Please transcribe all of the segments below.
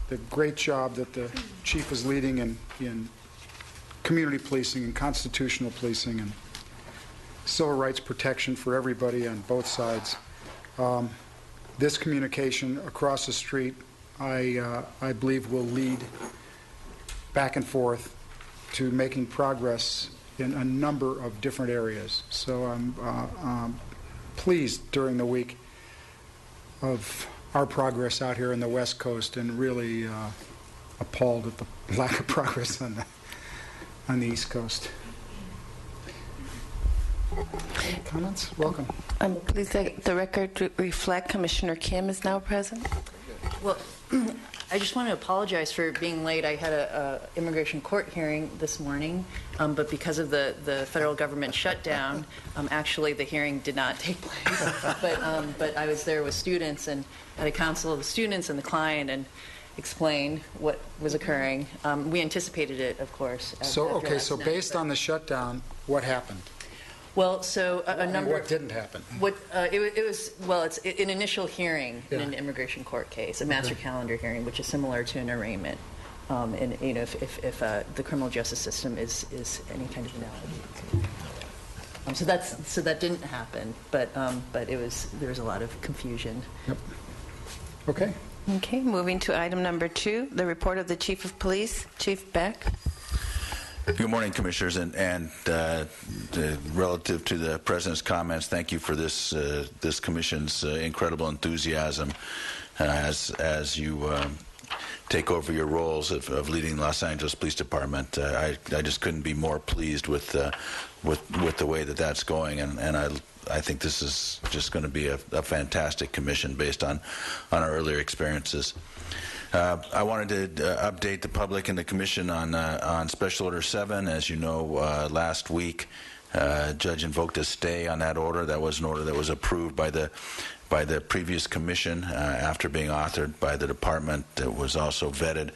the great job that the chief is leading in community policing and constitutional policing and civil rights protection for everybody on both sides. This communication across the street, I believe, will lead back and forth to making progress in a number of different areas. So I'm pleased during the week of our progress out here in the West Coast, and really appalled at the lack of progress on the East Coast. Comments? Welcome. Please let the record reflect Commissioner Kim is now present. Well, I just want to apologize for being late. I had a immigration court hearing this morning, but because of the federal government shutdown, actually the hearing did not take place. But I was there with students and had a council of the students and the client and explained what was occurring. We anticipated it, of course. So based on the shutdown, what happened? Well, so a number. What didn't happen? It's an initial hearing in an immigration court case, a master calendar hearing, which is similar to an arraignment. And if the criminal justice system is any kind of analogy. So that didn't happen, but there was a lot of confusion. Yep. Okay. Okay. Moving to item number 2, the report of the Chief of Police, Chief Beck. Good morning, Commissioners, and relative to the President's comments, thank you for this Commission's incredible enthusiasm as you take over your roles of leading the Los Angeles Police Department. I just couldn't be more pleased with the way that's going, and I think this is just going to be a fantastic commission based on our earlier experiences. I wanted to update the public and the Commission on Special Order 7. As you know, last week, Judge invoked a stay on that order. That was an order that was approved by the previous Commission after being authored by the Department. It was also vetted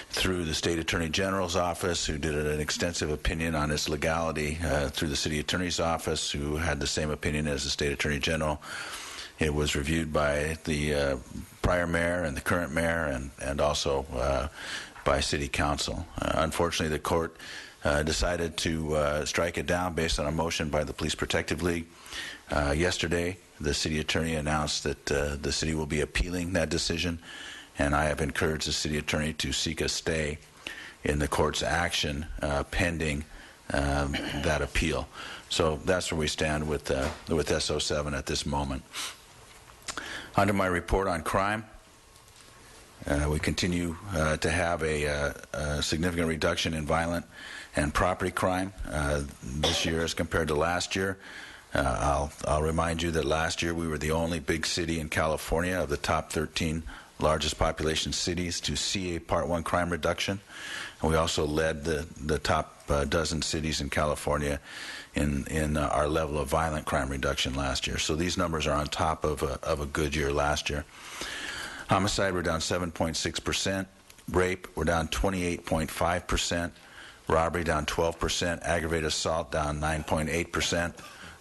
through the State Attorney General's office, who did an extensive opinion on its legality, through the City Attorney's office, who had the same opinion as the State Attorney General. It was reviewed by the prior mayor and the current mayor, and also by City Council. Unfortunately, the court decided to strike it down based on a motion by the Police Protective League. Yesterday, the city attorney announced that the city will be appealing that decision, and I have encouraged the city attorney to seek a stay in the court's action pending that appeal. So that's where we stand with SO7 at this moment. Under my report on crime, we continue to have a significant reduction in violent and property crime this year as compared to last year. I'll remind you that last year we were the only big city in California of the top 13 largest population cities to see a Part 1 crime reduction. And we also led the top dozen cities in California in our level of violent crime reduction last year. So these numbers are on top of a good year last year. Homicide, we're down 7.6%. Rape, we're down 28.5%. Robbery, down 12%. Aggravated assault, down 9.8%.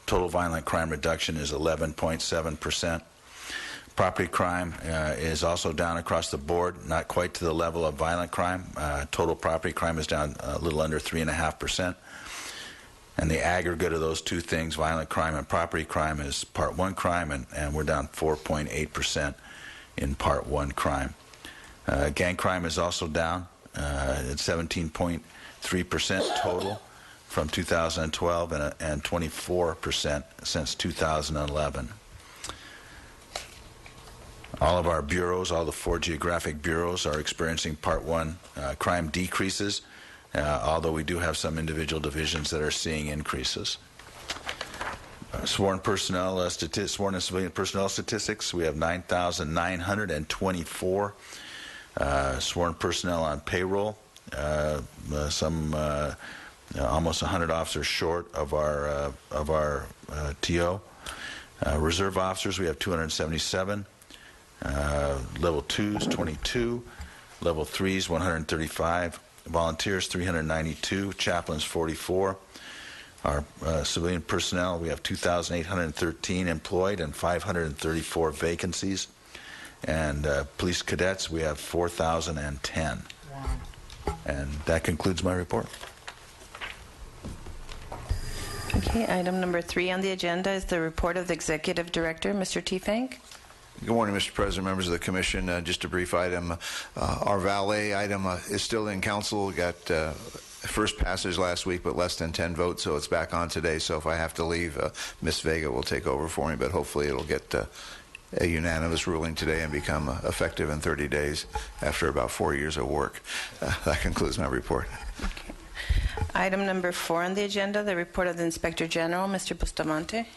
Total violent crime reduction is 11.7%. Property crime is also down across the board, not quite to the level of violent crime. Total property crime is down a little under 3.5%. And the aggregate of those two things, violent crime and property crime, is Part 1 crime, and we're down 4.8% in Part 1 crime. Gang crime is also down at 17.3% total from 2012 and 24% since 2011. All of our bureaus, all the 4 geographic bureaus, are experiencing Part 1 crime decreases, although we do have some individual divisions that are seeing increases. Sworn personnel, sworn and civilian personnel statistics, we have 9,924 sworn personnel on payroll, almost 100 officers short of our TO. Reserve officers, we have 277. Level 2s, 22. Level 3s, 135. Volunteers, 392. Chaplains, 44. Our civilian personnel, we have 2,813 employed and 534 vacancies. And police cadets, we have 4,010. And that concludes my report. Okay, item number 3 on the agenda is the report of the Executive Director, Mr. Tiefenk. Good morning, Mr. President, members of the Commission. Just a brief item. Our valet item is still in council. We got first passage last week, but less than 10 votes, so it's back on today. So if I have to leave, Ms. Vega will take over for me, but hopefully it'll get a unanimous ruling today and become effective in 30 days after about 4 years of work. That concludes my report. Okay. Item number 4 on the agenda, the report of the Inspector General, Mr. Bustamante.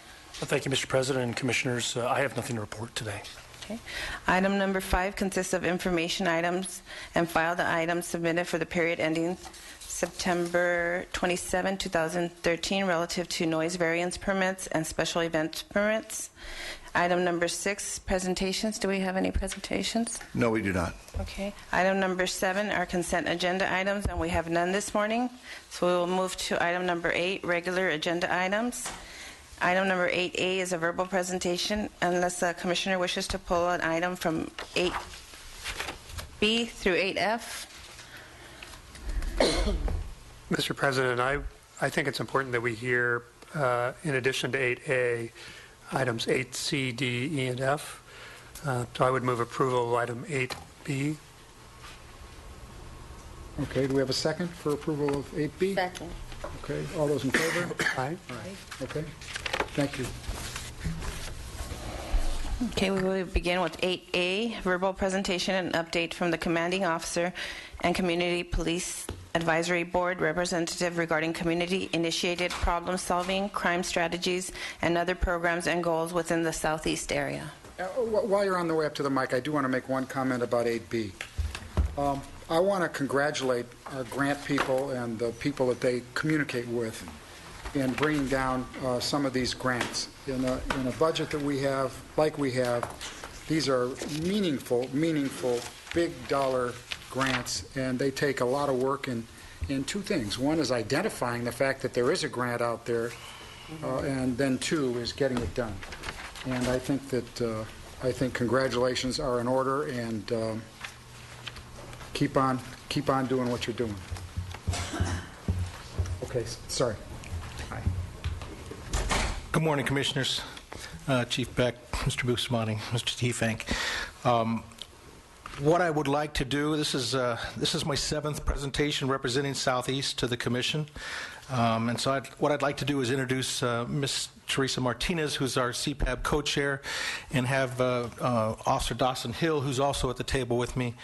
Well, thank you, Mr. President and Commissioners. I have nothing to report today. Okay. Item number 5 consists of information items and filed items submitted for the period ending September 27, 2013, relative to noise variance permits and special event permits. Item number 6, presentations. Do we have any presentations? No, we do not. Okay. Item number 7 are consent agenda items, and we have none this morning. So we will move to item number 8, regular agenda items. Item number 8A is a verbal presentation, unless the Commissioner wishes to pull an item from 8B through 8F. Mr. President, I think it's important that we hear, in addition to 8A, items 8C, D, E, and F. So I would move approval of item 8B. Okay, do we have a second for approval of 8B? Second. Okay, all those in favor? Aye. Okay, thank you. Okay, we will begin with 8A, verbal presentation and update from the commanding officer and Community Police Advisory Board representative regarding community-initiated problem-solving, crime strategies, and other programs and goals within the Southeast area. While you're on the way up to the mic, I do want to make one comment about 8B. I want to congratulate our grant people and the people that they communicate with in bringing down some of these grants. In a budget that we have, like we have, these are meaningful, big dollar grants, and they take a lot of work in 2 things. One is identifying the fact that there is a grant out there, and then 2 is getting it done. And I think that congratulations are in order, and keep on doing what you're doing. Okay, sorry. Hi. Good morning, Commissioners. Chief Beck, Mr. Bustamante, Mr. Tiefenk. What I would like to do, this is my 7th presentation representing Southeast to the Commission. And so what I'd like to do is introduce Ms. Teresa Martinez, who's our CPAB co-chair, and have Officer Dawson Hill, who's also at the table with me,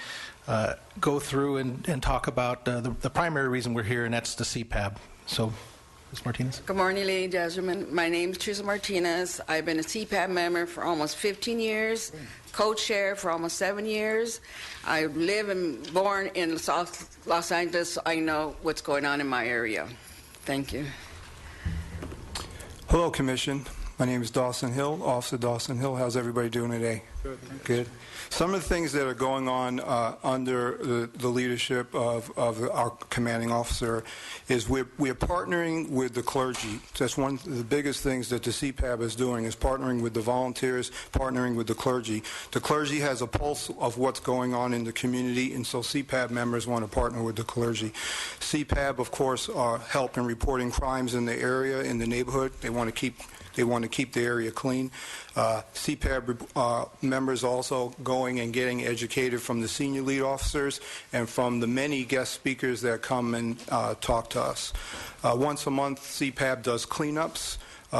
go through and talk about the primary reason we're here, and that's the CPAB. So, Ms. Martinez. Good morning, ladies and gentlemen. My name is Teresa Martinez. I've been a CPAB member for almost 15 years, co-chair for almost 7 years. I live and born in South Los Angeles, so I know what's going on in my area. Thank you. Hello, Commission. My name is Dawson Hill, Officer Dawson Hill. How's everybody doing today? Good, thanks. Good. Some of the things that are going on under the leadership of our commanding officer is we're partnering with the clergy. That's one of the biggest things that the CPAB is doing, is partnering with the volunteers, partnering with the clergy. The clergy has a pulse of what's going on in the community, and so CPAB members want to partner with the clergy. CPAB, of course, are helping reporting crimes in the area, in the neighborhood. They want to keep the area clean. CPAB members also going and getting educated from the senior lead officers and from the many guest speakers that come and talk to us. Once a month, CPAB does cleanups.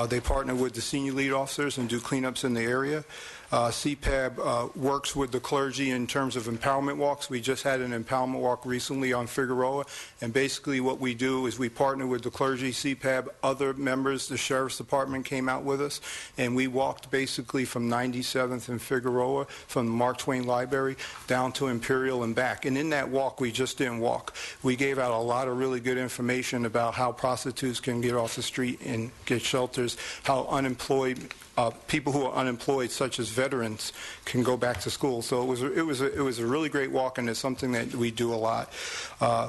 They partner with the senior lead officers and do cleanups in the area. CPAB works with the clergy in terms of empowerment walks. We just had an empowerment walk recently on Figueroa, and basically what we do is we partner with the clergy, CPAB, other members, the Sheriff's Department came out with us, and we walked basically from 97th and Figueroa, from the Mark Twain Library, down to Imperial and back. And in that walk, we just didn't walk. We gave out a lot of really good information about how prostitutes can get off the street and get shelters, how unemployed people who are unemployed, such as veterans can go back to school. So it was a really great walk, and it's something that we do a lot.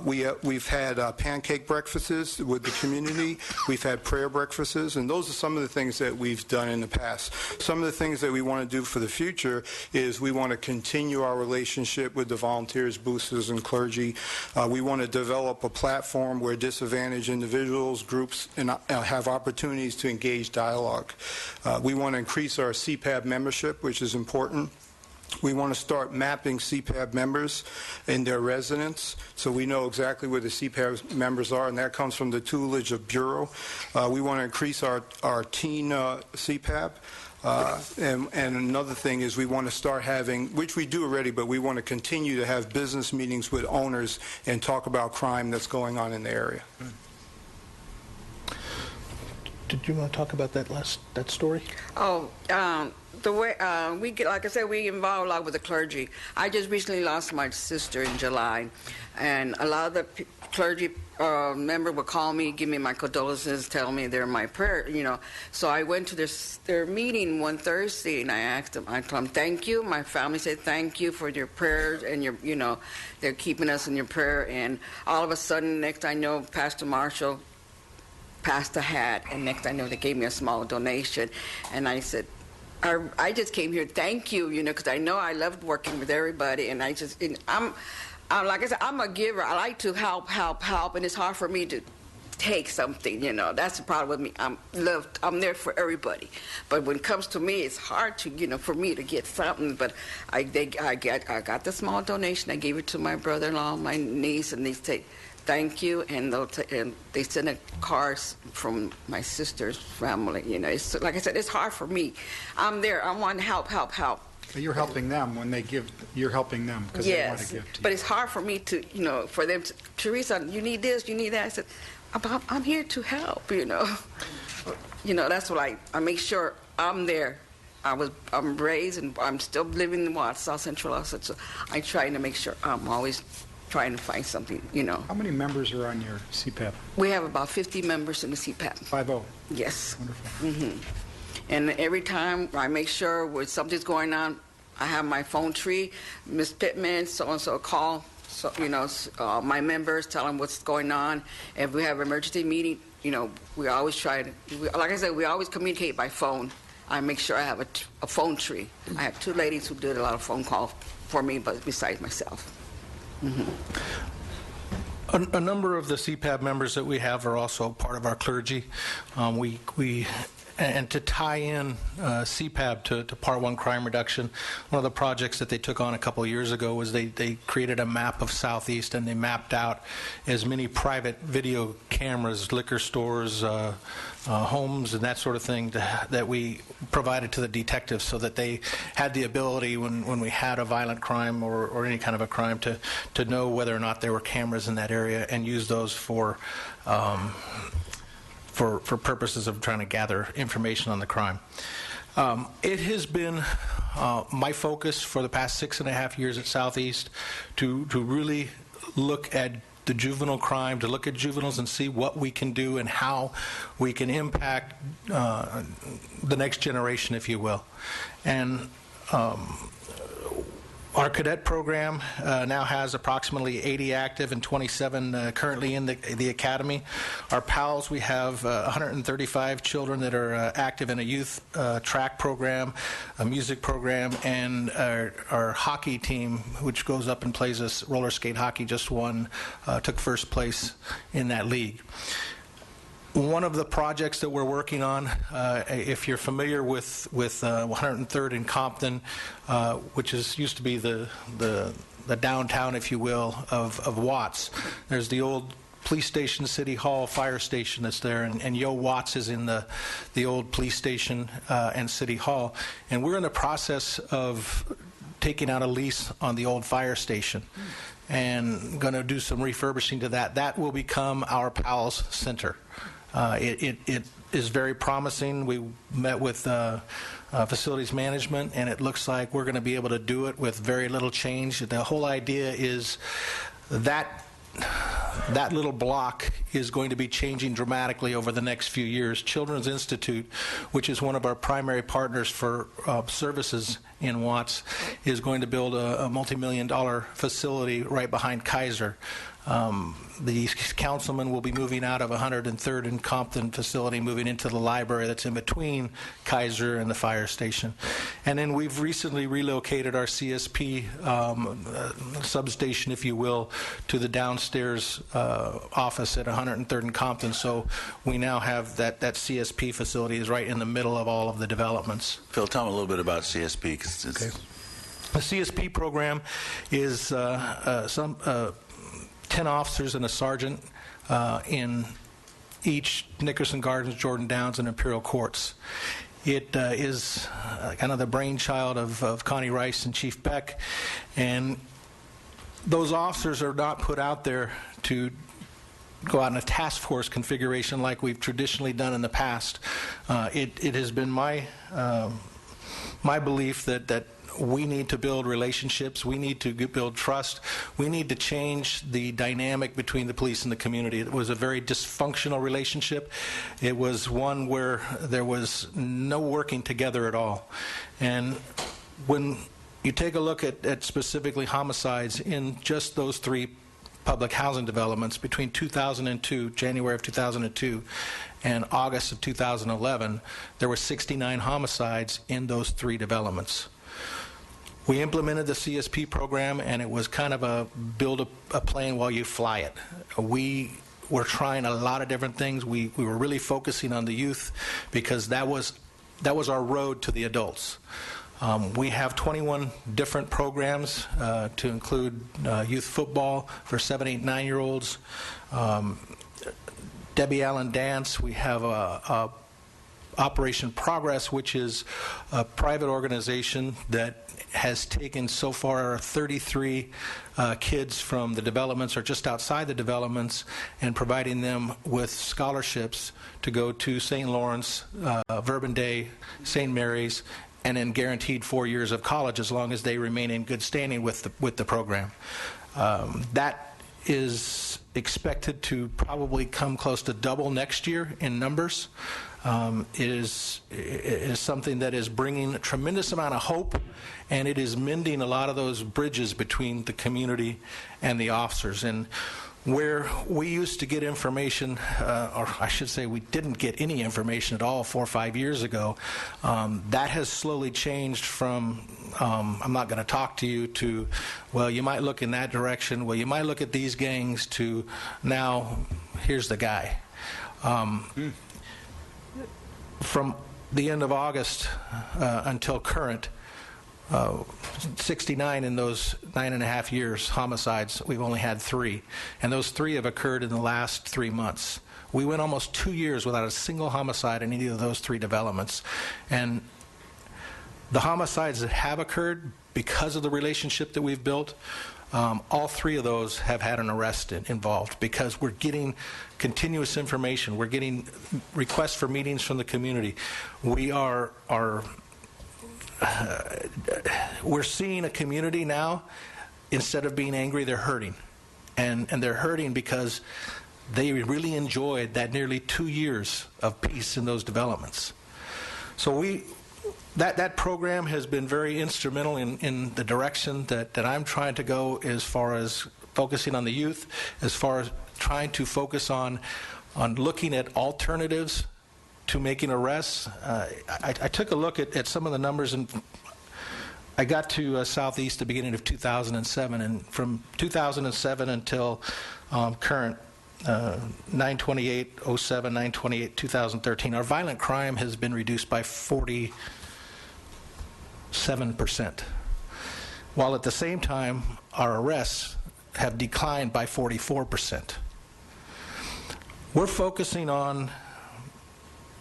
We've had pancake breakfasts with the community. We've had prayer breakfasts, and those are some of the things that we've done in the past. Some of the things that we want to do for the future is we want to continue our relationship with the volunteers, boosters, and clergy. We want to develop a platform where disadvantaged individuals, groups, and have opportunities to engage dialogue. We want to increase our CPAB membership, which is important. We want to start mapping CPAB members in their residence so we know exactly where the CPAB members are, and that comes from the tutelage of Bureau. We want to increase our teen CPAB. And another thing is we want to start having, which we do already, but we want to continue to have business meetings with owners and talk about crime that's going on in the area. Did you want to talk about that story? Oh, the way we get, like I said, we involve a lot with the clergy. I just recently lost my sister in July, and a lot of the clergy member would call me, give me my condolences, tell me they're my prayer, So I went to their meeting one Thursday, and I asked them, I told them, thank you. My family said thank you for your prayers, and they're keeping us in your prayer. And all of a sudden, next I know, Pastor Marshall passed a hat, and next I know they gave me a small donation, and I said, I just came here, thank you, because I know I loved working with everybody, and I'm like I said, I'm a giver. I like to help, and it's hard for me to take something, That's the problem with me. I'm there for everybody, but when it comes to me, it's hard to, for me to get something. But I got the small donation. I gave it to my brother-in-law, my niece, and they say thank you, and they send a cards from my sister's family. It's, like I said, it's hard for me. I'm there. I want to help. But you're helping them when they give. You're helping them because they want to give to you. But it's hard for me to, for them to, Teresa, you need this, you need that. I said, I'm here to help, That's what I make sure I'm there. I'm raised, and I'm still living in South Central Austin, so I try to make sure I'm always trying to find something, How many members are on your CPAB? We have about 50 members in the CPAB. 50? Yes. Wonderful. Mm-hmm. And every time I make sure when something's going on, I have my phone tree, Miss Pittman, so-and-so call, my members, tell them what's going on. If we have an emergency meeting, we always try to, like I said, we always communicate by phone. I make sure I have a phone tree. I have two ladies who did a lot of phone calls for me, but besides myself. Mm-hmm. A number of the CPAB members that we have are also part of our clergy. And to tie in CPAB to Part 1 crime reduction, one of the projects that they took on a couple of years ago was they created a map of Southeast, and they mapped out as many private video cameras, liquor stores, homes, and that sort of thing that we provided to the detectives so that they had the ability when we had a violent crime or any kind of a crime to know whether or not there were cameras in that area and use those for purposes of trying to gather information on the crime. It has been my focus for the past 6.5 years at Southeast to really look at the juvenile crime, to look at juveniles and see what we can do and how we can impact the next generation, if you will. And our cadet program now has approximately 80 active and 27 currently in the academy. Our PALs, we have 135 children that are active in a youth track program, a music program, and our hockey team, which goes up and plays us roller skate hockey, just won, took first place in that league. One of the projects that we're working on, if you're familiar with 103rd and Compton, which used to be the downtown, if you will, of Watts. There's the old police station, City Hall, fire station that's there, and Yo Watts is in the old police station and City Hall. And we're in the process of taking out a lease on the old fire station and going to do some refurbishing to that. That will become our PALS Center. It is very promising. We met with facilities management, and it looks like we're going to be able to do it with very little change. The whole idea is that that little block is going to be changing dramatically over the next few years. Children's Institute, which is one of our primary partners for services in Watts, is going to build a multi-million-dollar facility right behind Kaiser. The councilman will be moving out of 103rd and Compton facility, moving into the library that's in between Kaiser and the fire station. And then we've recently relocated our CSP substation, if you will, to the downstairs office at 103rd and Compton. So we now have that CSP facility is right in the middle of all of the developments. Phil, tell me a little bit about CSP. 'Cause it's The CSP program is 10 officers and a sergeant in each Nickerson Gardens, Jordan Downs, and Imperial Courts. It is kind of the brainchild of Connie Rice and Chief Beck, and those officers are not put out there to go out in a task force configuration like we've traditionally done in the past. It has been my belief that we need to build relationships. We need to build trust. We need to change the dynamic between the police and the community. It was a very dysfunctional relationship. It was one where there was no working together at all. And when you take a look at specifically homicides in just those 3 public housing developments between 2002, January of 2002, and August of 2011, there were 69 homicides in those 3 developments. We implemented the CSP program, and it was kind of a build a plane while you fly it. We were trying a lot of different things. We were really focusing on the youth because that was our road to the adults. We have 21 different programs to include youth football for 7, 8, 9-year-olds. Debbie Allen Dance. We have Operation Progress, which is a private organization that has taken so far 33 kids from the developments or just outside the developments and providing them with scholarships to go to St. Lawrence, Verbum, St. Mary's, and then guaranteed 4 years of college as long as they remain in good standing with the program. That is expected to probably come close to double next year in numbers. It is something that is bringing a tremendous amount of hope, and it is mending a lot of those bridges between the community and the officers. And where we used to get information, or I should say we didn't get any information at all 4 or 5 years ago, that has slowly changed from I'm not going to talk to you to, well, you might look in that direction, well, you might look at these gangs, to now here's the guy. From the end of August until current, 69 in those 9.5 years homicides, we've only had 3. And those 3 have occurred in the last 3 months. We went almost 2 years without a single homicide in any of those 3 developments. And the homicides that have occurred because of the relationship that we've built, all 3 of those have had an arrest involved because we're getting continuous information. We're getting requests for meetings from the community. We're seeing a community now, instead of being angry, they're hurting. And they're hurting because they really enjoyed that nearly 2 years of peace in those developments. So that program has been very instrumental in the direction that I'm trying to go as far as focusing on the youth, as far as trying to focus on looking at alternatives to making arrests. I took a look at some of the numbers, and I got to Southeast at the beginning of 2007, and from 2007 until current, 9/28/07, 9/28/2013, our violent crime has been reduced by 47%, while at the same time our arrests have declined by 44%. We're focusing on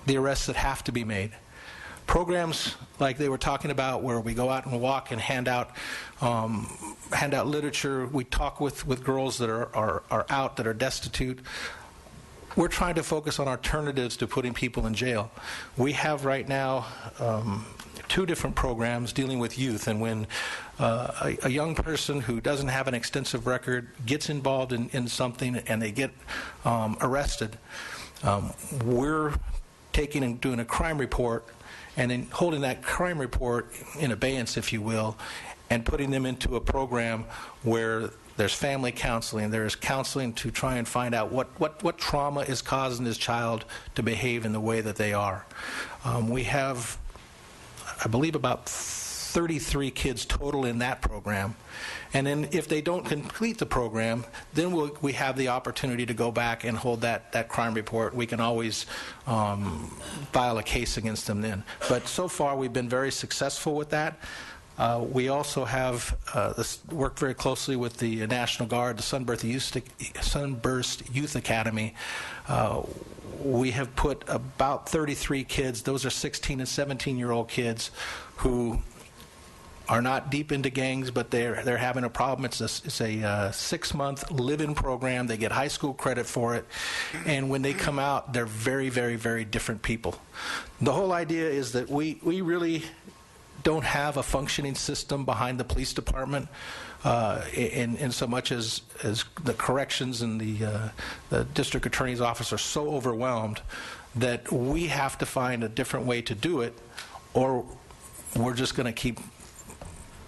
the arrests that have to be made. Programs like they were talking about, where we go out and walk and hand out literature. We talk with girls that are out, that are destitute. We're trying to focus on alternatives to putting people in jail. We have right now two different programs dealing with youth. And when a young person who doesn't have an extensive record gets involved in something and they get arrested, we're taking and doing a crime report and then holding that crime report in abeyance, if you will, and putting them into a program where there's family counseling, there's counseling to try and find out what trauma is causing this child to behave in the way that they are. We have, I believe, about 33 kids total in that program. And then if they don't complete the program, then we have the opportunity to go back and hold that crime report. We can always file a case against them then. But so far, we've been very successful with that. We also have worked very closely with the National Guard, the Sunburst Youth Academy. We have put about 33 kids, those are 16 and 17-year-old kids who are not deep into gangs, but they're having a problem. It's a 6-month live-in program. They get high school credit for it. And when they come out, they're very, very, very different people. The whole idea is that we really don't have a functioning system behind the police department in so much as the corrections and the district attorney's office are so overwhelmed that we have to find a different way to do it, or we're just going to keep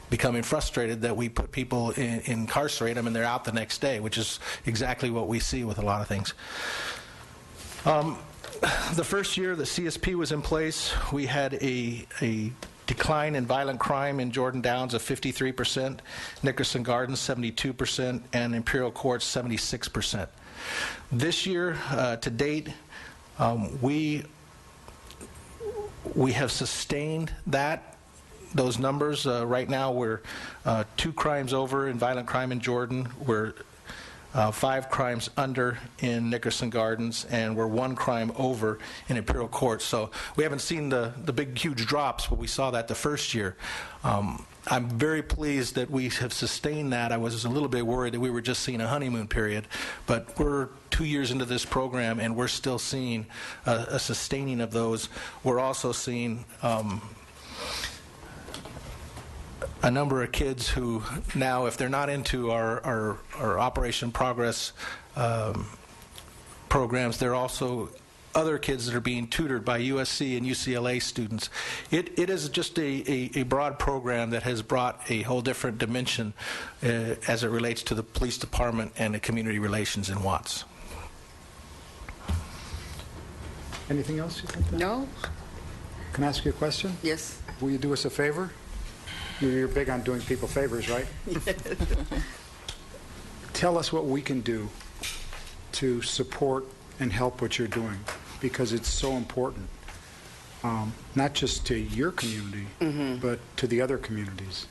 becoming frustrated that we put people incarcerate them and they're out the next day, which is exactly what we see with a lot of things. The first year that CSP was in place, we had a decline in violent crime in Jordan Downs of 53%, Nickerson Gardens 72%, and Imperial Courts 76%. This year, to date, we have sustained those numbers. Right now, we're 2 crimes over in violent crime in Jordan. We're 5 crimes under in Nickerson Gardens, and we're 1 crime over in Imperial Courts. So we haven't seen the big, huge drops, but we saw that the first year. I'm very pleased that we have sustained that. I was a little bit worried that we were just seeing a honeymoon period, but we're 2 years into this program, and we're still seeing a sustaining of those. We're also seeing a number of kids who now, if they're not into our Operation Progress programs, they're also other kids that are being tutored by USC and UCLA students. It is just a broad program that has brought a whole different dimension as it relates to the police department and the community relations in Watts. Anything else you think? No? Can I ask you a question? Yes. Will you do us a favor? You're big on doing people favors, right? Tell us what we can do to support and help what you're doing, because it's so important, not just to your community, but to the other communities.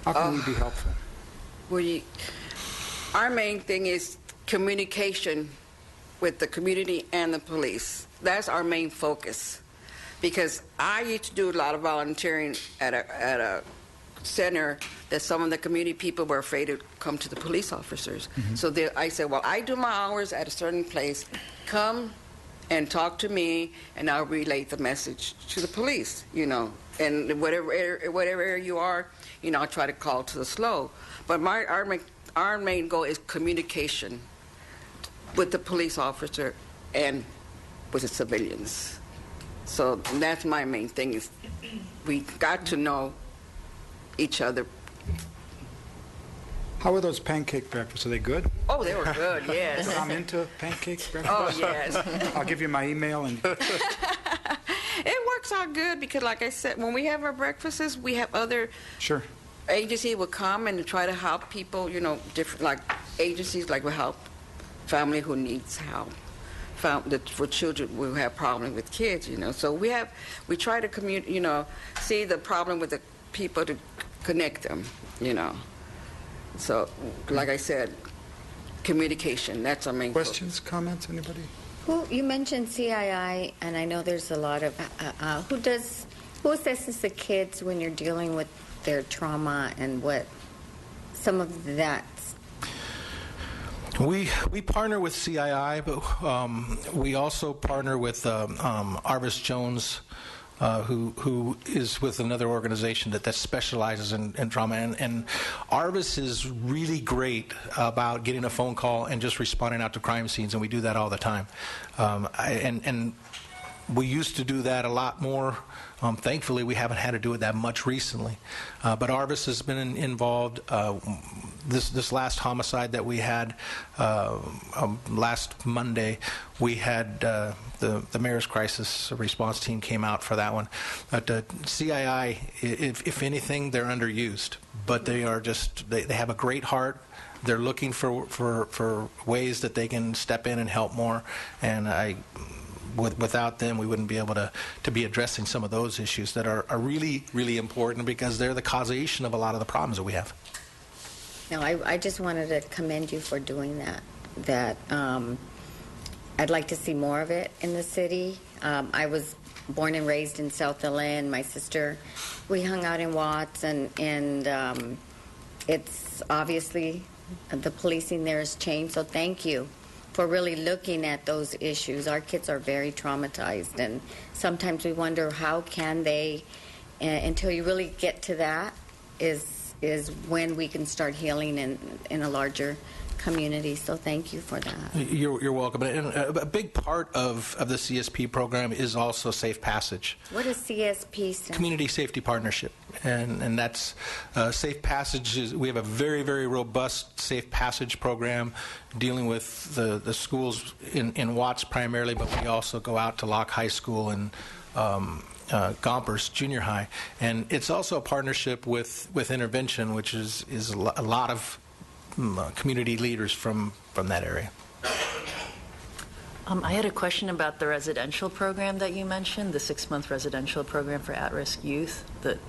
How can we be helpful? Our main thing is communication with the community and the police. That's our main focus. Because I used to do a lot of volunteering at a center that some of the community people were afraid to come to the police officers. So I said, well, I do my hours at a certain place. Come and talk to me, and I'll relay the message to the police, And whatever area you are, I'll try to call to the SLO. But our main goal is communication with the police officer and with the civilians. So that's my main thing, is we got to know each other. How are those pancake breakfasts? Are they good? Oh, they were good, yes. I'm into pancake breakfast. Oh, yes. I'll give you my email. And It works out good because, like I said, when we have our breakfasts, we have other Sure. agencies will come and try to help people, different, like agencies like will help family who needs help. For children who have problems with kids, So we try to see the problem with the people to connect them, So, like I said, communication, that's our main Questions, comments, anybody? You mentioned CII, and I know there's a lot of, who assesses the kids when you're dealing with their trauma and what some of that? We partner with CII, but we also partner with Arvis Jones who is with another organization that specializes in trauma. And ARVIS is really great about getting a phone call and just responding out to crime scenes, and we do that all the time. And we used to do that a lot more. Thankfully, we haven't had to do it that much recently. But ARVIS has been involved. This last homicide that we had last Monday, we had the mayor's crisis response team came out for that one. But CII, if anything, they're underused. But they are just, they have a great heart. They're looking for ways that they can step in and help more. And without them, we wouldn't be able to be addressing some of those issues that are really, really important, because they're the causation of a lot of the problems that we have. No, I just wanted to commend you for doing that. I'd like to see more of it in the city. I was born and raised in South LA, and my sister, we hung out in Watts, and it's obviously the policing there has changed, so thank you for really looking at those issues. Our kids are very traumatized, and sometimes we wonder how can they, until you really get to that, is when we can start healing in a larger community. So thank you for that. You're welcome. And a big part of the CSP program is also Safe Passage. What is CSP stand? Community Safety Partnership. And that's Safe Passage. We have a very, very robust Safe Passage program dealing with the schools in Watts primarily, but we also go out to Locke High School and Gompers Junior High. And it's also a partnership with Intervention, which is a lot of community leaders from that area. I had a question about the residential program that you mentioned, the 6-month residential program for at-risk youth, the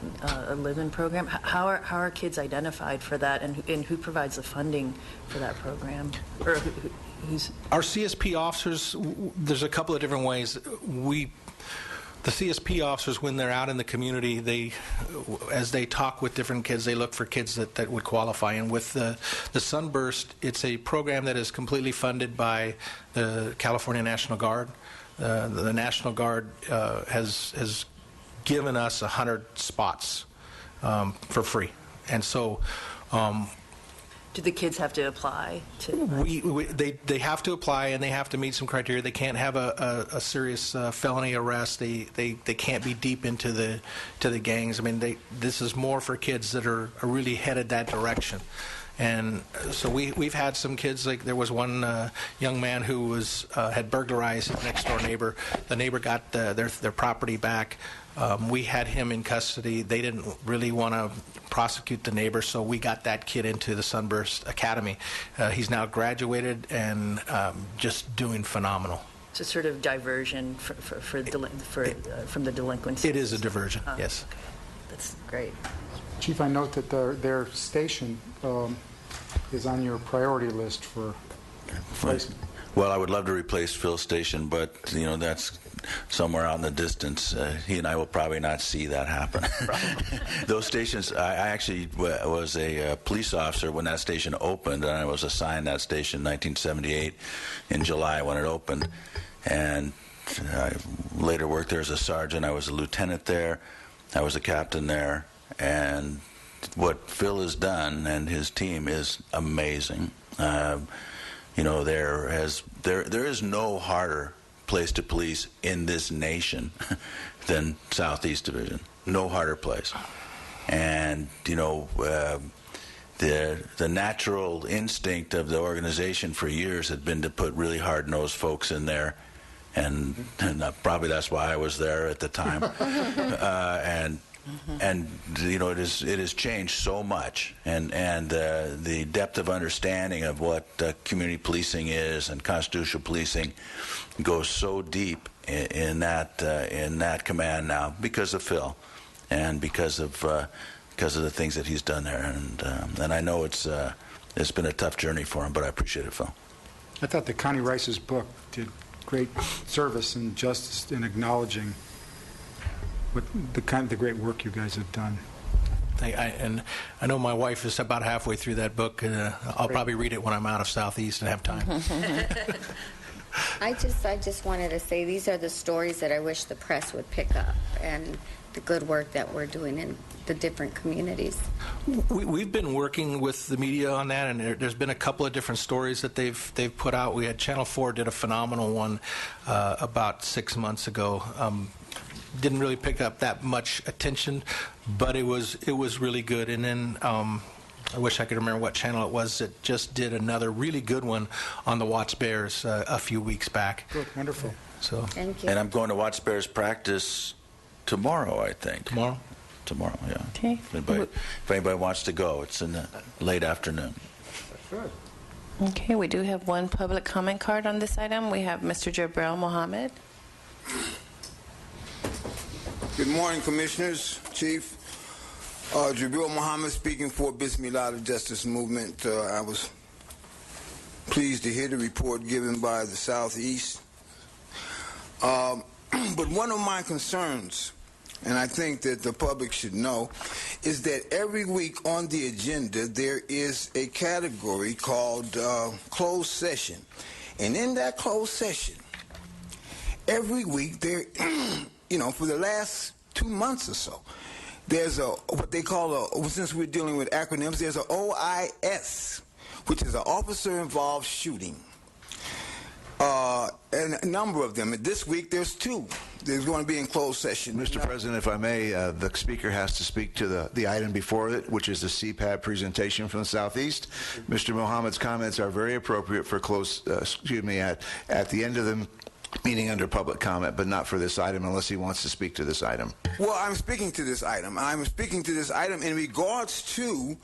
live-in program. How are kids identified for that, and who provides the funding for that program? Or who's Our CSP officers, there's a couple of different ways. The CSP officers, when they're out in the community, as they talk with different kids, they look for kids that would qualify. And with the Sunburst, it's a program that is completely funded by the California National Guard. The National Guard has given us 100 spots for free. And so do the kids have to apply to? They have to apply, and they have to meet some criteria. They can't have a serious felony arrest. They can't be deep into the gangs. I mean, this is more for kids that are really headed that direction. And so we've had some kids, like there was one young man who had burglarized his next door neighbor. The neighbor got their property back. We had him in custody. They didn't really want to prosecute the neighbor, so we got that kid into the Sunburst Academy. He's now graduated and just doing phenomenal. It's a sort of diversion from the delinquency. It is a diversion, yes. Okay. That's great. Chief, I note that their station is on your priority list for replacement. Well, I would love to replace Phil's station, but that's somewhere out in the distance. He and I will probably not see that happen. Those stations, I actually was a police officer when that station opened, and I was assigned that station in 1978 in July when it opened. And I later worked there as a sergeant. I was a lieutenant there. I was a captain there. And what Phil has done and his team is amazing. There is no harder place to police in this nation than Southeast Division. No harder place. And the natural instinct of the organization for years had been to put really hard-nosed folks in there, and probably that's why I was there at the time. And it has changed so much, and the depth of understanding of what community policing is and constitutional policing goes so deep in that command now because of Phil, and because of the things that he's done there, and I know it's been a tough journey for him, but I appreciate it, Phil. I thought that Connie Rice's book did great service and justice in acknowledging the great work you guys have done. And I know my wife is about halfway through that book. I'll probably read it when I'm out of Southeast and have time. I just wanted to say these are the stories that I wish the press would pick up, and the good work that we're doing in the different communities. We've been working with the media on that, and there's been a couple of different stories that they've put out. We had Channel 4 did a phenomenal one about 6 months ago. Didn't really pick up that much attention, but it was really good. And then I wish I could remember what channel it was that just did another really good one on the Watts Bears a few weeks back. Good, wonderful. So Thank you. And I'm going to Watts Bears practice tomorrow, I think. tomorrow. Tomorrow, yeah. Okay. If anybody wants to go, it's in the late afternoon. Okay, we do have one public comment card on this item. We have Mr. Jabril Mohammed. Good morning, Commissioners, Chief. Jabril Mohammed speaking for Bismillah the Justice Movement. I was pleased to hear the report given by the Southeast. But one of my concerns, and I think that the public should know, is that every week on the agenda there is a category called closed session. And in that closed session, every week there, for the last 2 months or so, there's what they call since we're dealing with acronyms, there's a OIS, which is an officer-involved shooting. And a number of them. And this week there's 2. There's going to be in closed session. Mr. President, if I may, the speaker has to speak to the item before it, which is the CPAB presentation from the Southeast. Mr. Mohammed's comments are very appropriate for at the end of the meeting under public comment, but not for this item unless he wants to speak to this item. Well, I'm speaking to this item. I'm speaking to this item in regards to,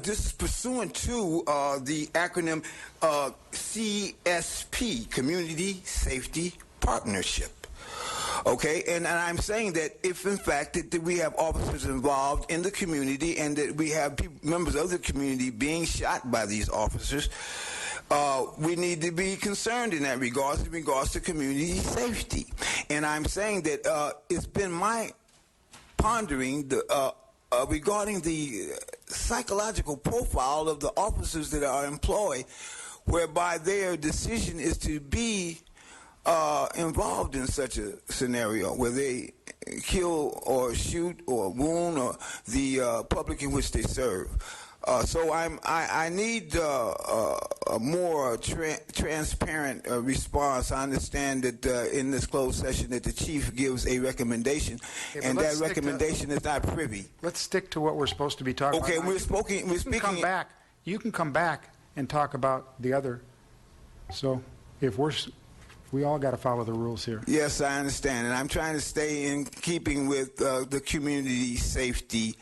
this is pursuant to the acronym CSP, Community Safety Partnership. Okay, and I'm saying that if in fact that we have officers involved in the community and that we have members of the community being shot by these officers, we need to be concerned in regards to community safety. And I'm saying that it's been my pondering regarding the psychological profile of the officers that are employed, whereby their decision is to be involved in such a scenario where they kill or shoot or wound or the public in which they serve. So I need a more transparent response. I understand that in this closed session that the chief gives a recommendation, and that recommendation is not privy. Let's stick to what we're supposed to be talking about. Okay, we're speaking. You can come back and talk about the other. So we all got to follow the rules here. Yes, I understand, and I'm trying to stay in keeping with the Community Safety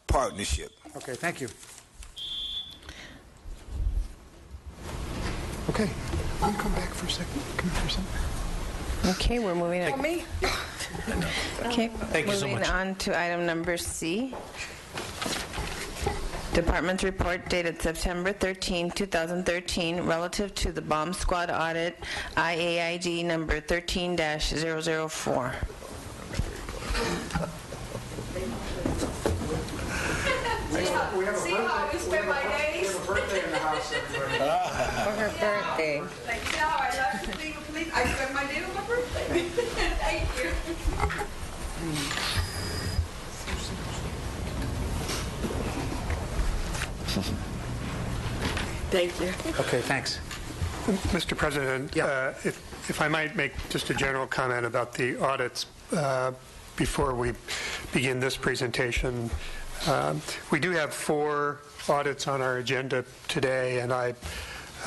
Partnership. Okay, thank you. Okay, can you come back for a second? Come here for a second. Okay, we're moving on. Okay, Thank you so moving much. on to item number C. Department's report dated September 13, 2013, relative to the bomb squad audit, IAID number 13-004. See how we spend my days? We have a birthday in the house, everybody. For her birthday. Like, see how I love to leave a police? I spend my day on my birthday. Thank you. Thank you. Okay, thanks. Mr. President, Yeah. if I might make just a general comment about the audits before we begin this presentation. We do have 4 audits on our agenda today, and I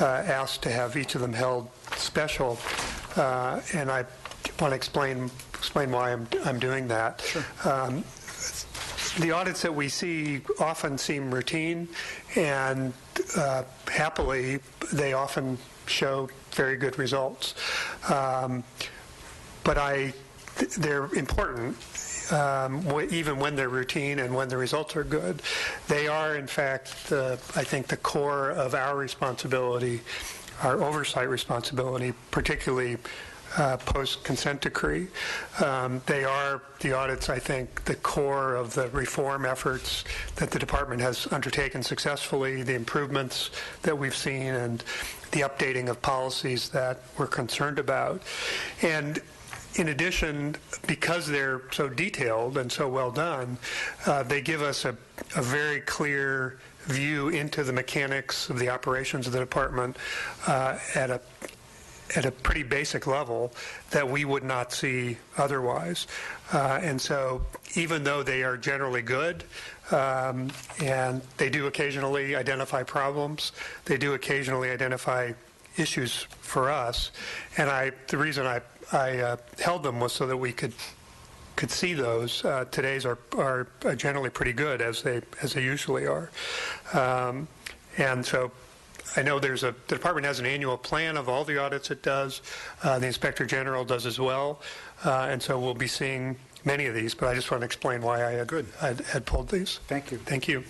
asked to have each of them held special, and I want to explain why I'm doing that. Sure. The audits that we see often seem routine, and happily, they often show very good results. But they're important. Even when they're routine and when the results are good. They are, in fact, I think, the core of our responsibility, our oversight responsibility, particularly post-consent decree. They are, the audits, I think, the core of the reform efforts that the department has undertaken successfully, the improvements that we've seen, and the updating of policies that we're concerned about. And in addition, because they're so detailed and so well done, they give us a very clear view into the mechanics of the operations of the department at a pretty basic level that we would not see otherwise. And so even though they are generally good, and they do occasionally identify problems, they do occasionally identify issues for us. And the reason I held them was so that we could see those. Today's are generally pretty good, as they usually are. And so I know the department has an annual plan of all the audits it does. The Inspector General does as well. And so we'll be seeing many of these, but I just want to explain why I had pulled these. Thank you. Thank you.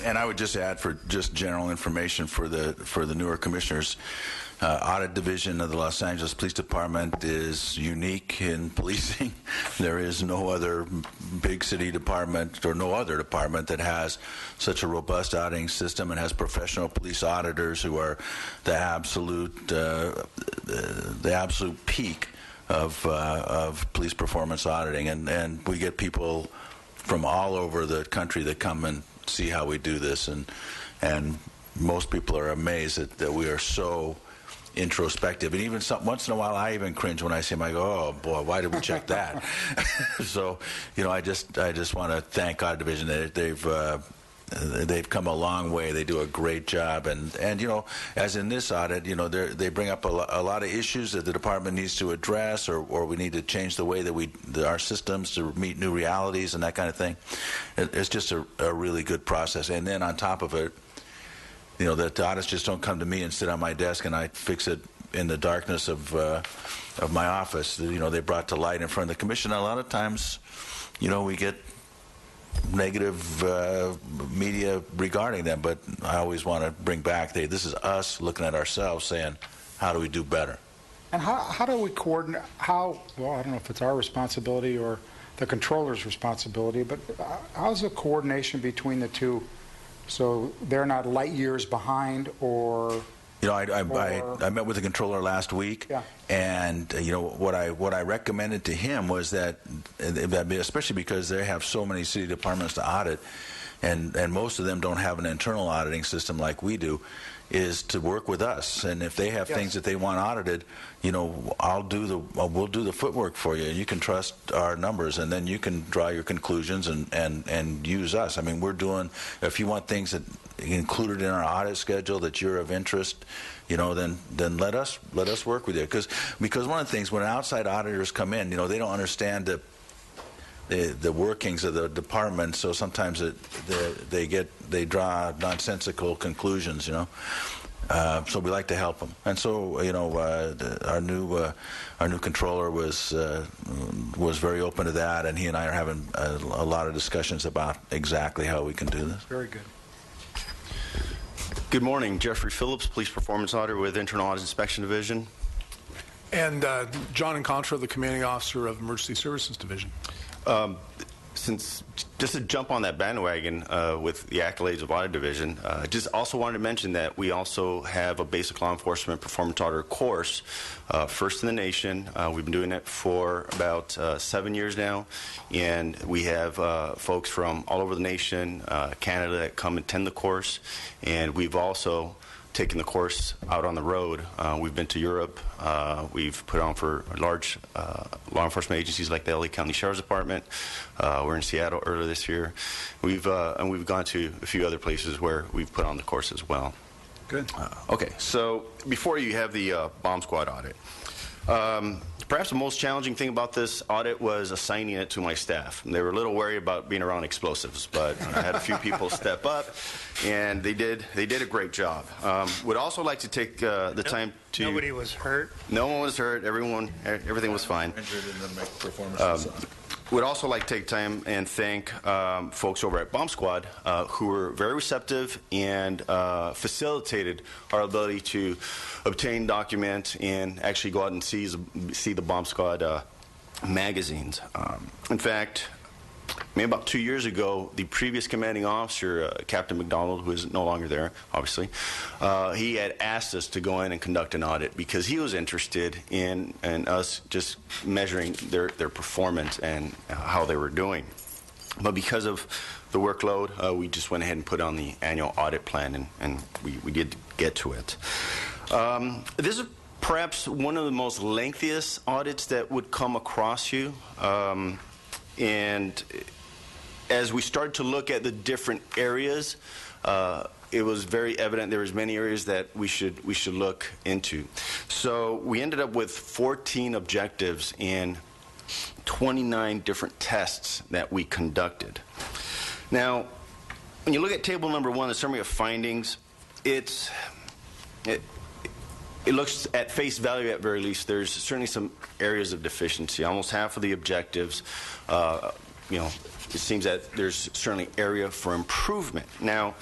And I would just add, for just general information for the newer commissioners, Audit Division of the Los Angeles Police Department is unique in policing. There is no other big city department or no other department that has such a robust auditing system and has professional police auditors who are the absolute peak of police performance auditing. And we get people from all over the country that come and see how we do this, and most people are amazed that we are so introspective. And even once in a while I even cringe when I see them. I go, oh boy, why did we check that? So, I just want to thank Audit Division. They've come a long way. They do a great job, and as in this audit, they bring up a lot of issues that the department needs to address, or we need to change the way that our systems to meet new realities and that kind of thing. It's just a really good process. And then on top of it, that the audits just don't come to me and sit on my desk and I fix it in the darkness of my office. They brought to light in front of the commission. A lot of times, we get negative media regarding them, but I always want to bring back, this is us looking at ourselves saying, how do we do better? And how do we coordinate, well, I don't know if it's our responsibility or the controller's responsibility, but how's the coordination between the two so they're not light years behind, or... I met with the controller last week, and what I recommended to him was that especially because they have so many city departments to audit, and most of them don't have an internal auditing system like we do, is to work with us. And if they have things that they want audited, we'll do the footwork for you. You can trust our numbers, and then you can draw your conclusions and use us. I mean, if you want things that included in our audit schedule that you're of interest, then let us work with you. Because one of the things, when outside auditors come in, they don't understand the workings of the department, so sometimes they draw nonsensical conclusions, so we like to help them. And so our new controller was very open to that, and he and I are having a lot of discussions about exactly how we can do this. Very good. Good morning, Jeffrey Phillips, Police Performance Auditor with Internal Audit Inspection Division. And John Encontra, the Commanding Officer of Emergency Services Division. Just to jump on that bandwagon with the accolades of Audit Division, just also wanted to mention that we also have a basic law enforcement performance auditor course, first in the nation. We've been doing it for about 7 years now, and we have folks from all over the nation, Canada, that come attend the course, and we've also taken the course out on the road. We've been to Europe. We've put on for large law enforcement agencies like the LA County Sheriff's Department. We're in Seattle earlier this year. And we've gone to a few other places where we've put on the course as well. Good. Okay, so before you have the bomb squad audit. Perhaps the most challenging thing about this audit was assigning it to my staff. They were a little worried about being around explosives, but I had a few people step up, and they did a great job. Would also like to take the time to... Nobody was hurt? No one was hurt. Everything was fine. Injured in the performance. would also like to take time and thank folks over at Bomb Squad who were very receptive and facilitated our ability to obtain, document, and actually go out and see the Bomb Squad magazines. In fact, maybe about 2 years ago, the previous commanding officer, Captain McDonald, who is no longer there, obviously, he had asked us to go in and conduct an audit because he was interested in us just measuring their performance and how they were doing. But because of the workload, we just went ahead and put on the annual audit plan, and we did get to it. This is perhaps one of the most lengthiest audits that would come across you. And as we started to look at the different areas, it was very evident there was many areas that we should look into. So we ended up with 14 objectives and 29 different tests that we conducted. Now, when you look at table number 1, the summary of findings, it looks at face value at very least. There's certainly some areas of deficiency. Almost half of the objectives, it seems that there's certainly area for improvement. Now,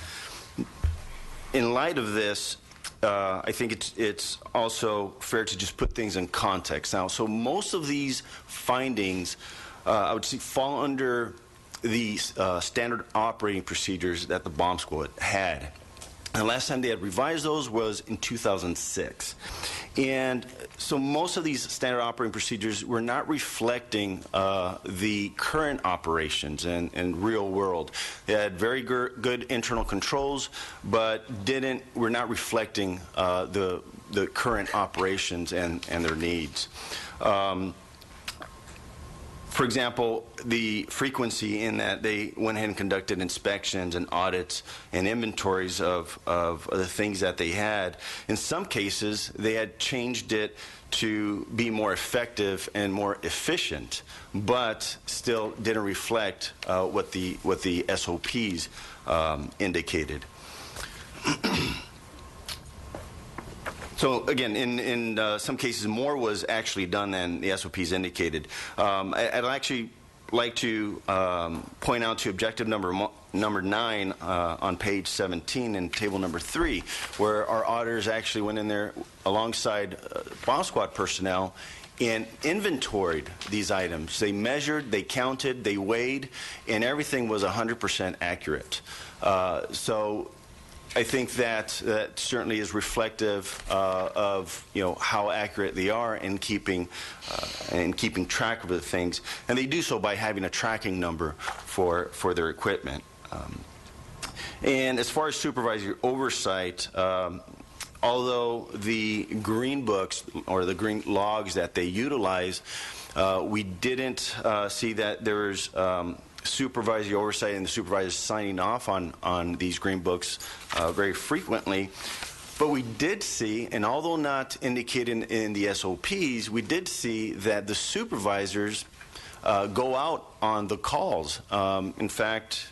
in light of this, I think it's also fair to just put things in context. Now, so most of these findings, I would say, fall under the standard operating procedures that the Bomb Squad had. The last time they had revised those was in 2006. And so most of these standard operating procedures were not reflecting the current operations and real world. They had very good internal controls, but were not reflecting the current operations and their needs. For example, the frequency in that they went ahead and conducted inspections and audits and inventories of the things that they had. In some cases, they had changed it to be more effective and more efficient, but still didn't reflect what the SOPs indicated. So again, in some cases, more was actually done than the SOPs indicated. I'd actually like to point out to objective number 9 on page 17 in table number 3, where our auditors actually went in there alongside Bomb Squad personnel and inventoried these items. They measured, they counted, they weighed, and everything was 100% accurate. So I think that certainly is reflective of how accurate they are in keeping track of the things, and they do so by having a tracking number for their equipment. And as far as supervisory oversight, although the green books or the green logs that they utilize, we didn't see that there was supervisory oversight and the supervisors signing off on these green books very frequently. But we did see, and although not indicated in the SOPs, we did see that the supervisors go out on the calls. In fact,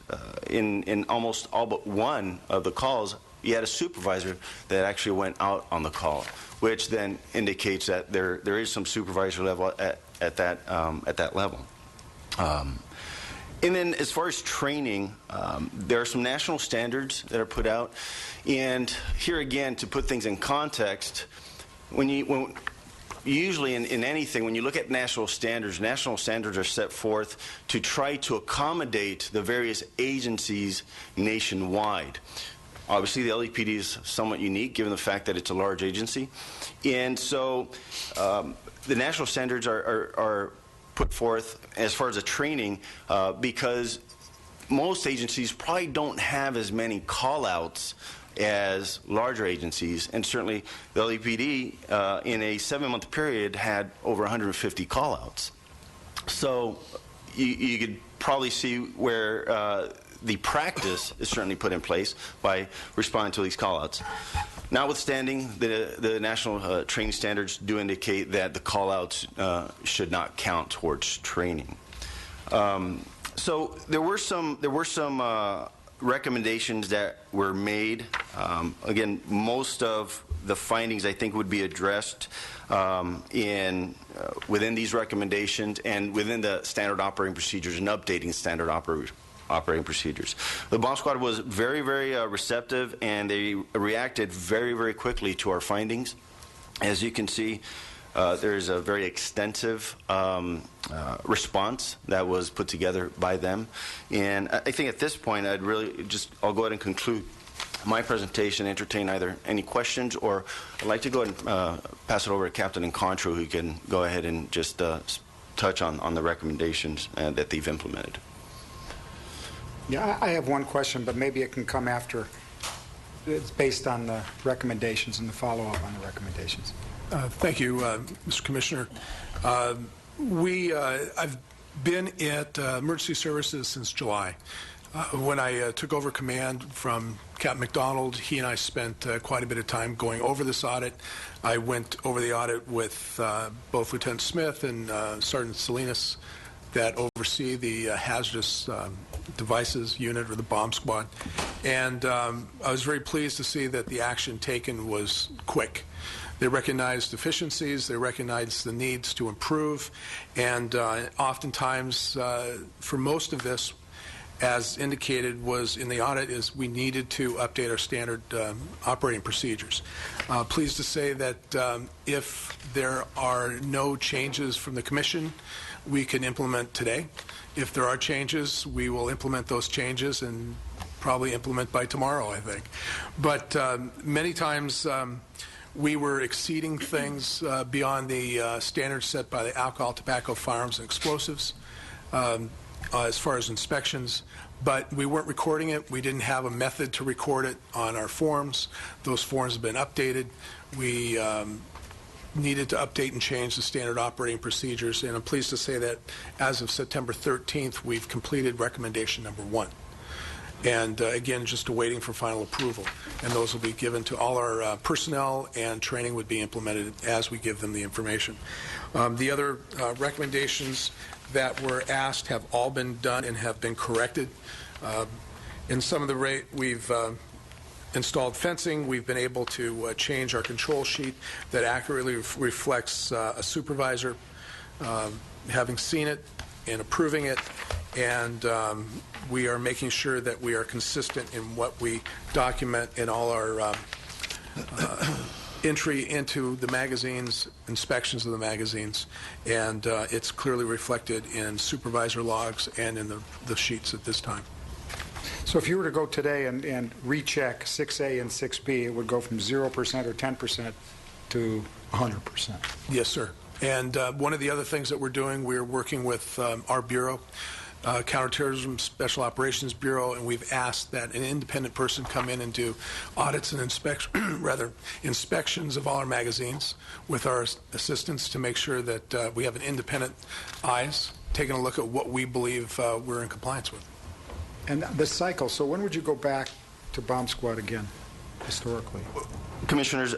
in almost all but one of the calls, you had a supervisor that actually went out on the call, which then indicates that there is some supervisory level at that level. And then as far as training, there are some national standards that are put out. And here again, to put things in context, usually in anything, when you look at national standards are set forth to try to accommodate the various agencies nationwide. Obviously, the LEPD is somewhat unique given the fact that it's a large agency. And so the national standards are put forth as far as the training because most agencies probably don't have as many call-outs as larger agencies, and certainly the LEPD in a 7-month period had over 150 call-outs. So you could probably see where the practice is certainly put in place by responding to these call-outs. Notwithstanding, the national training standards do indicate that the call-outs should not count towards training. So there were some recommendations that were made, again, most of the findings I think would be addressed within these recommendations and within the standard operating procedures and updating standard operating procedures. The bomb squad was very, very receptive, and they reacted very, very quickly to our findings. As you can see, there's a very extensive response that was put together by them. And I think at this point, I'll go ahead and conclude my presentation, entertain either any questions, or I'd like to go ahead and pass it over to Captain Incontro, who can go ahead and just touch on the recommendations that they've implemented. Yeah, I have one question, but maybe it can come after. It's based on the recommendations and the follow-up on the recommendations. Thank you, Mr. Commissioner. I've been at Emergency Services since July. When I took over command from Captain McDonald, he and I spent quite a bit of time going over this audit. I went over the audit with both Lieutenant Smith and Sergeant Salinas that oversee the hazardous devices unit, or the bomb squad. And I was very pleased to see that the action taken was quick. They recognized deficiencies, they recognized the needs to improve, and oftentimes, for most of this, as indicated was in the audit, is we needed to update our standard operating procedures. Pleased to say that if there are no changes from the Commission, we can implement today. If there are changes, we will implement those changes and probably implement by tomorrow, I think. But many times we were exceeding things beyond the standards set by the Alcohol, Tobacco, Firearms, and Explosives as far as inspections, but we weren't recording it. We didn't have a method to record it on our forms. Those forms have been updated. We needed to update and change the standard operating procedures, and I'm pleased to say that as of September 13th, we've completed recommendation number 1. And again, just awaiting for final approval. And those will be given to all our personnel, and training would be implemented as we give them the information. The other recommendations that were asked have all been done and have been corrected. In some of the rate, we've installed fencing. We've been able to change our control sheet that accurately reflects a supervisor having seen it and approving it, and we are making sure that we are consistent in what we document in all our entry into the magazines, inspections of the magazines, and it's clearly reflected in supervisor logs and in the sheets at this time. So if you were to go today and recheck 6A and 6B, it would go from 0% or 10% to 100%. Yes, sir. And one of the other things that we're doing, we're working with our bureau, Counterterrorism Special Operations Bureau, and we've asked that an independent person come in and do audits and inspections of all our magazines with our assistance to make sure that we have an independent eyes taking a look at what we believe we're in compliance with. And the cycle, so when would you go back to bomb squad again, historically? Commissioners,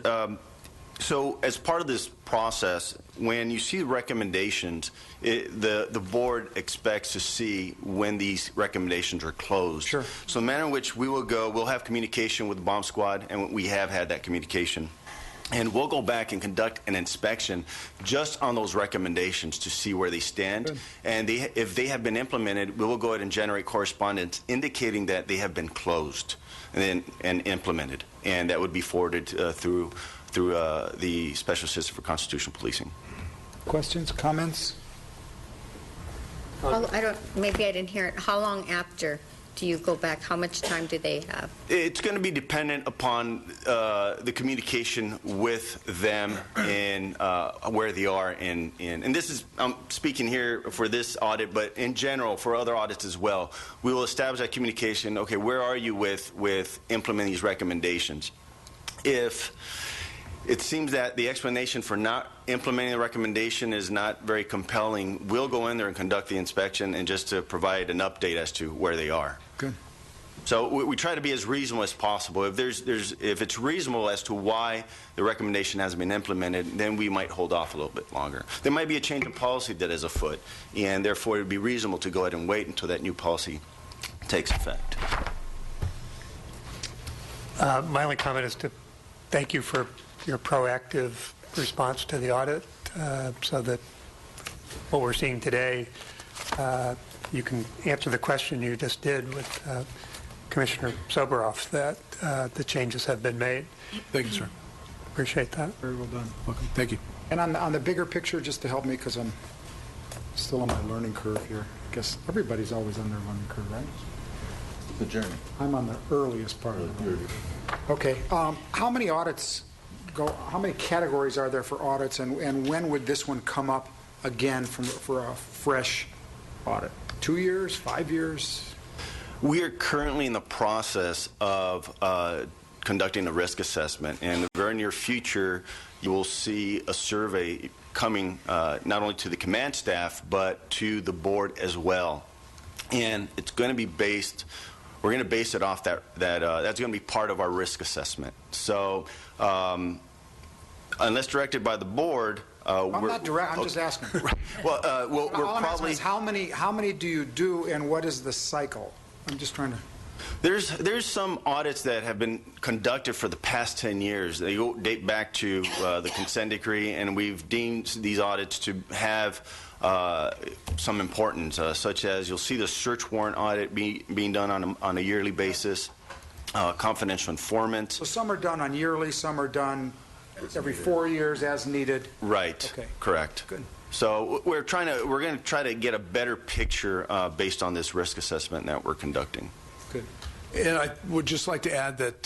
so as part of this process, when you see recommendations, the board expects to see when these recommendations are closed. Sure. So the manner in which we will go, we'll have communication with the bomb squad, and we have had that communication. And we'll go back and conduct an inspection just on those recommendations to see where they stand. Good. And if they have been implemented, we will go ahead and generate correspondence indicating that they have been closed and implemented. And that would be forwarded through the Special Assistant for Constitutional Policing. Questions, comments? Maybe I didn't hear it. How long after do you go back? How much time do they have? It's going to be dependent upon the communication with them and where they are and this is, I'm speaking here for this audit, but in general for other audits as well. We will establish that communication. Okay, where are you with implementing these recommendations? If it seems that the explanation for not implementing the recommendation is not very compelling, we'll go in there and conduct the inspection and just to provide an update as to where they are. Good. So we try to be as reasonable as possible. If it's reasonable as to why the recommendation hasn't been implemented, then we might hold off a little bit longer. There might be a change of policy that is afoot, and therefore it would be reasonable to go ahead and wait until that new policy takes effect. My only comment is to thank you for your proactive response to the audit, so that what we're seeing today, you can answer the question you just did with Commissioner Soberoff, that the changes have been made. Thank you, sir. Appreciate that. Very well done. Welcome. Thank you. And on the bigger picture, just to help me, because I'm still on my learning curve here. I guess everybody's always on their learning curve, right? The journey. I'm on the earliest part of the learning curve. Okay. How many audits how many categories are there for audits, and when would this one come up again for a fresh audit? 2 years, 5 years? We are currently in the process of conducting a risk assessment. And in the very near future, you will see a survey coming not only to the command staff, but to the board as well. And it's going to be based, we're going to base it off that's going to be part of our risk assessment. So unless directed by the board, I'm not direct, I'm just asking. Well, we're all I'm asking probably... is how many do you do, and what is the cycle? I'm just trying to... There's some audits that have been conducted for the past 10 years. They date back to the consent decree, and we've deemed these audits to have some importance, such as you'll see the search warrant audit being done on a yearly basis, confidential informant. So some are done on yearly, some are done every 4 years as needed. Right. Okay. Correct. Good. So we're going to try to get a better picture based on this risk assessment that we're conducting. Good. And I would just like to add that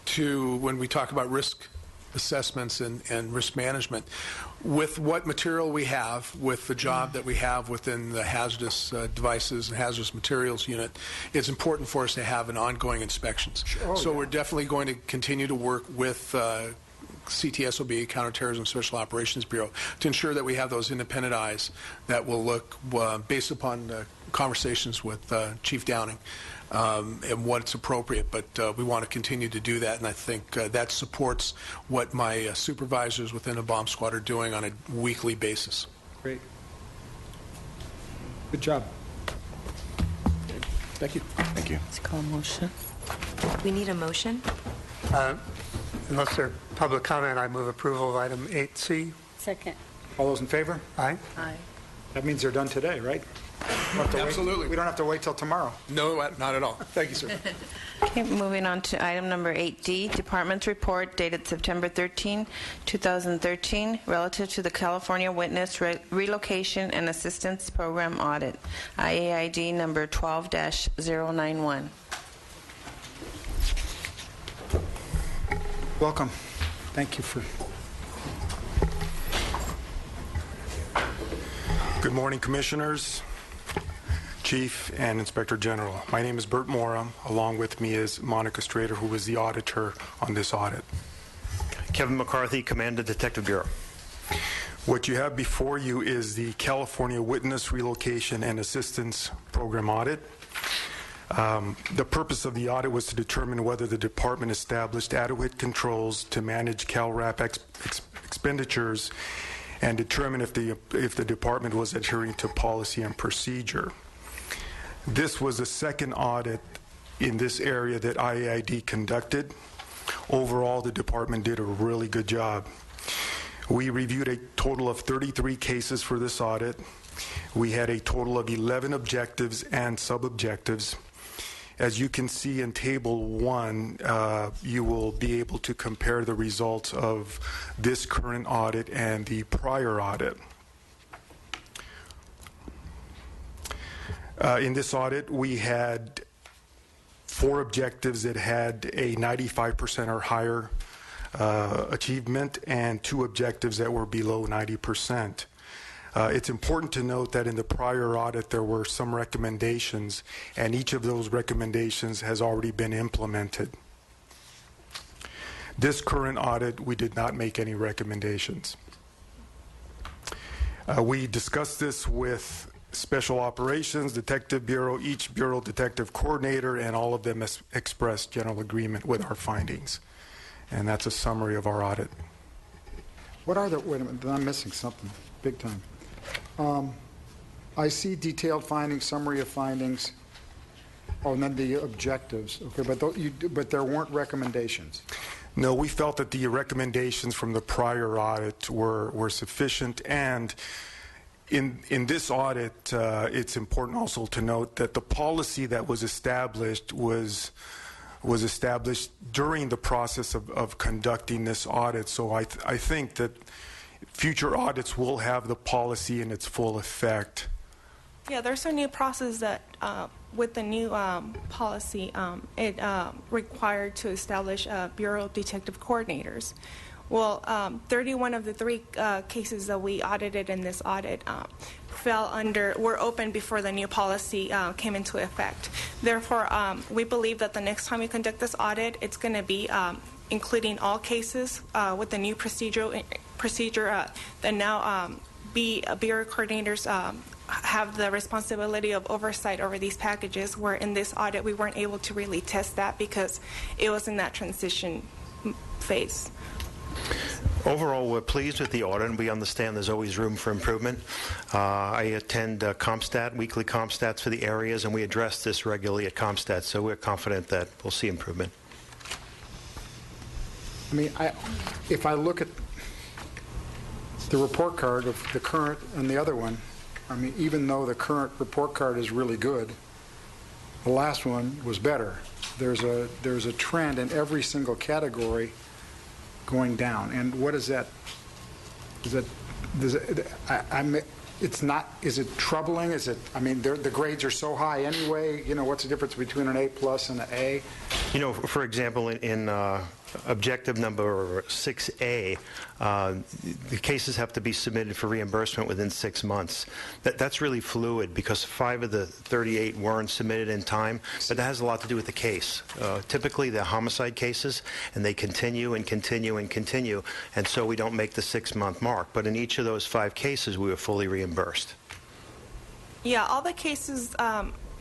to when we talk about risk assessments and risk management, with what material we have, with the job that we have within the hazardous devices and hazardous materials unit, it's important for us to have an ongoing inspections. Sure. So we're definitely going to continue to work with CTSOB, Counterterrorism Special Operations Bureau, to ensure that we have those independent eyes that will look, based upon conversations with Chief Downing, and what's appropriate. But we want to continue to do that, and I think that supports what my supervisors within the bomb squad are doing on a weekly basis. Great. Good job. Thank you. Thank you. Let's call a motion. We need a motion. Unless there's public comment, I move approval of item 8C. Second. All those in favor? Aye. Aye. That means they're done today, right? Absolutely. We don't have to wait till tomorrow. No, not at all. Thank you, sir. Okay, moving on to item number 8D, Department's Report dated September 13, 2013, relative to the California Witness Relocation and Assistance Program Audit, IAID number 12-091. Welcome. Thank you for... Good morning, Commissioners, Chief, and Inspector General. My name is Bert Mora. Along with me is Monica Strader, who was the auditor on this audit. Kevin McCarthy, Command of Detective Bureau. What you have before you is the California Witness Relocation and Assistance Program audit. The purpose of the audit was to determine whether the department established adequate controls to manage CalRAP expenditures and determine if the department was adhering to policy and procedure. This was the second audit in this area that IAID conducted. Overall, the department did a really good job. We reviewed a total of 33 cases for this audit. We had a total of 11 objectives and sub-objectives. As you can see in Table 1, you will be able to compare the results of this current audit and the prior audit. In this audit, we had 4 objectives that had a 95% or higher achievement and 2 objectives that were below 90%. It's important to note that in the prior audit there were some recommendations, and each of those recommendations has already been implemented. This current audit, we did not make any recommendations. We discussed this with Special Operations, Detective Bureau, each Bureau Detective Coordinator, and all of them expressed general agreement with our findings. And that's a summary of our audit. What are the... Wait a minute, I'm missing something big time. I see detailed findings, summary of findings. Oh, and then the objectives. Okay, but there weren't recommendations. No, we felt that the recommendations from the prior audit were sufficient, and in this audit, it's important also to note that the policy that was established was established during the process of conducting this audit. So I think that future audits will have the policy in its full effect. Yeah, there's a new process that, with the new policy, it required to establish Bureau Detective Coordinators. Well, 31 of the 3 cases that we audited in this audit were open before the new policy came into effect. Therefore, we believe that the next time we conduct this audit, it's going to be including all cases with the new procedure that now Bureau coordinators have the responsibility of oversight over these packages, where in this audit we weren't able to really test that because it was in that transition phase. Overall, we're pleased with the audit, and we understand there's always room for improvement. I attend CompStat, weekly CompStats for the areas, and we address this regularly at CompStat, so we're confident that we'll see improvement. I mean, if I look at the report card of the current and the other one, I mean, even though the current report card is really good, the last one was better. There's a trend in every single category going down. And what is that? It's not, is it troubling? Is it, I mean, the grades are so high anyway, you know, what's the difference between an A+ and an A? You know, for example, in objective number 6A, the cases have to be submitted for reimbursement within 6 months. That's really fluid because 5 of the 38 weren't submitted in time, but that has a lot to do with the case. Typically, they're homicide cases, and they continue and continue and continue, and so we don't make the 6-month mark. But in each of those 5 cases, we were fully reimbursed. Yeah, all the cases,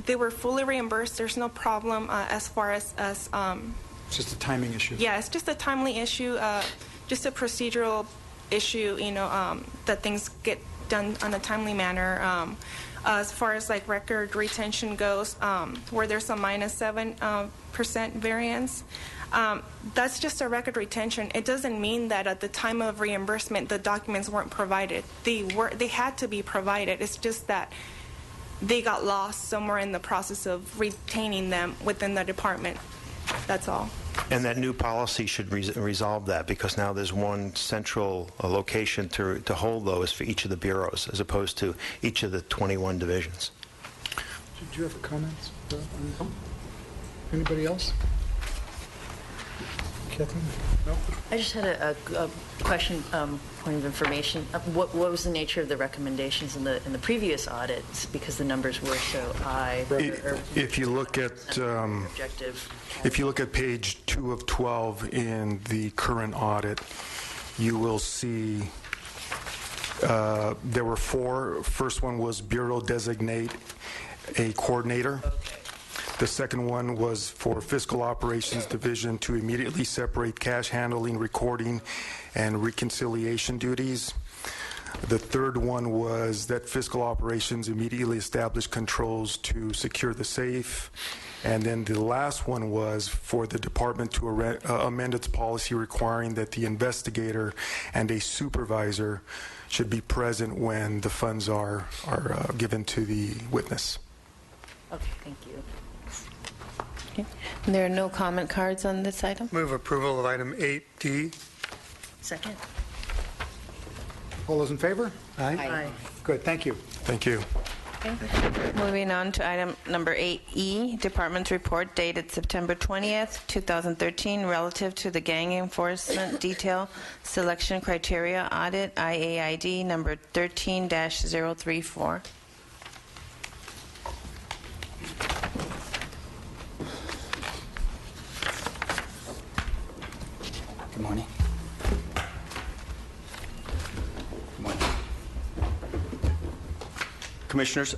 they were fully reimbursed. There's no problem as far as it's just a timing issue. Yeah, it's just a timely issue, just a procedural issue, you know, that things get done on a timely manner. As far as like record retention goes, where there's a -7% variance, that's just a record retention. It doesn't mean that at the time of reimbursement the documents weren't provided. They had to be provided. It's just that they got lost somewhere in the process of retaining them within the department. That's all. And that new policy should resolve that, because now there's one central location to hold those for each of the bureaus, as opposed to each of the 21 divisions. Do you have comments? Anybody else? Kathleen? No? I just had a question, point of information. What was the nature of the recommendations in the previous audits, because the numbers were so high? If you look at if you look at page 2 of 12 in the current audit, you will see there were 4. First one was Bureau designate a coordinator. The second one was for Fiscal Operations Division to immediately separate cash handling, recording, and reconciliation duties. The third one was that Fiscal Operations immediately establish controls to secure the safe. And then the last one was for the department to amend its policy requiring that the investigator and a supervisor should be present when the funds are given to the witness. Okay, thank you. There are no comment cards on this item. Move approval of item 8D. Second. All those in favor? Aye. Good, thank you. Thank you. Okay. Moving on to item number 8E, Department's report dated September 20th, 2013, relative to the Gang Enforcement Detail Selection Criteria Audit, IAID number 13-034. Good morning. Commissioners,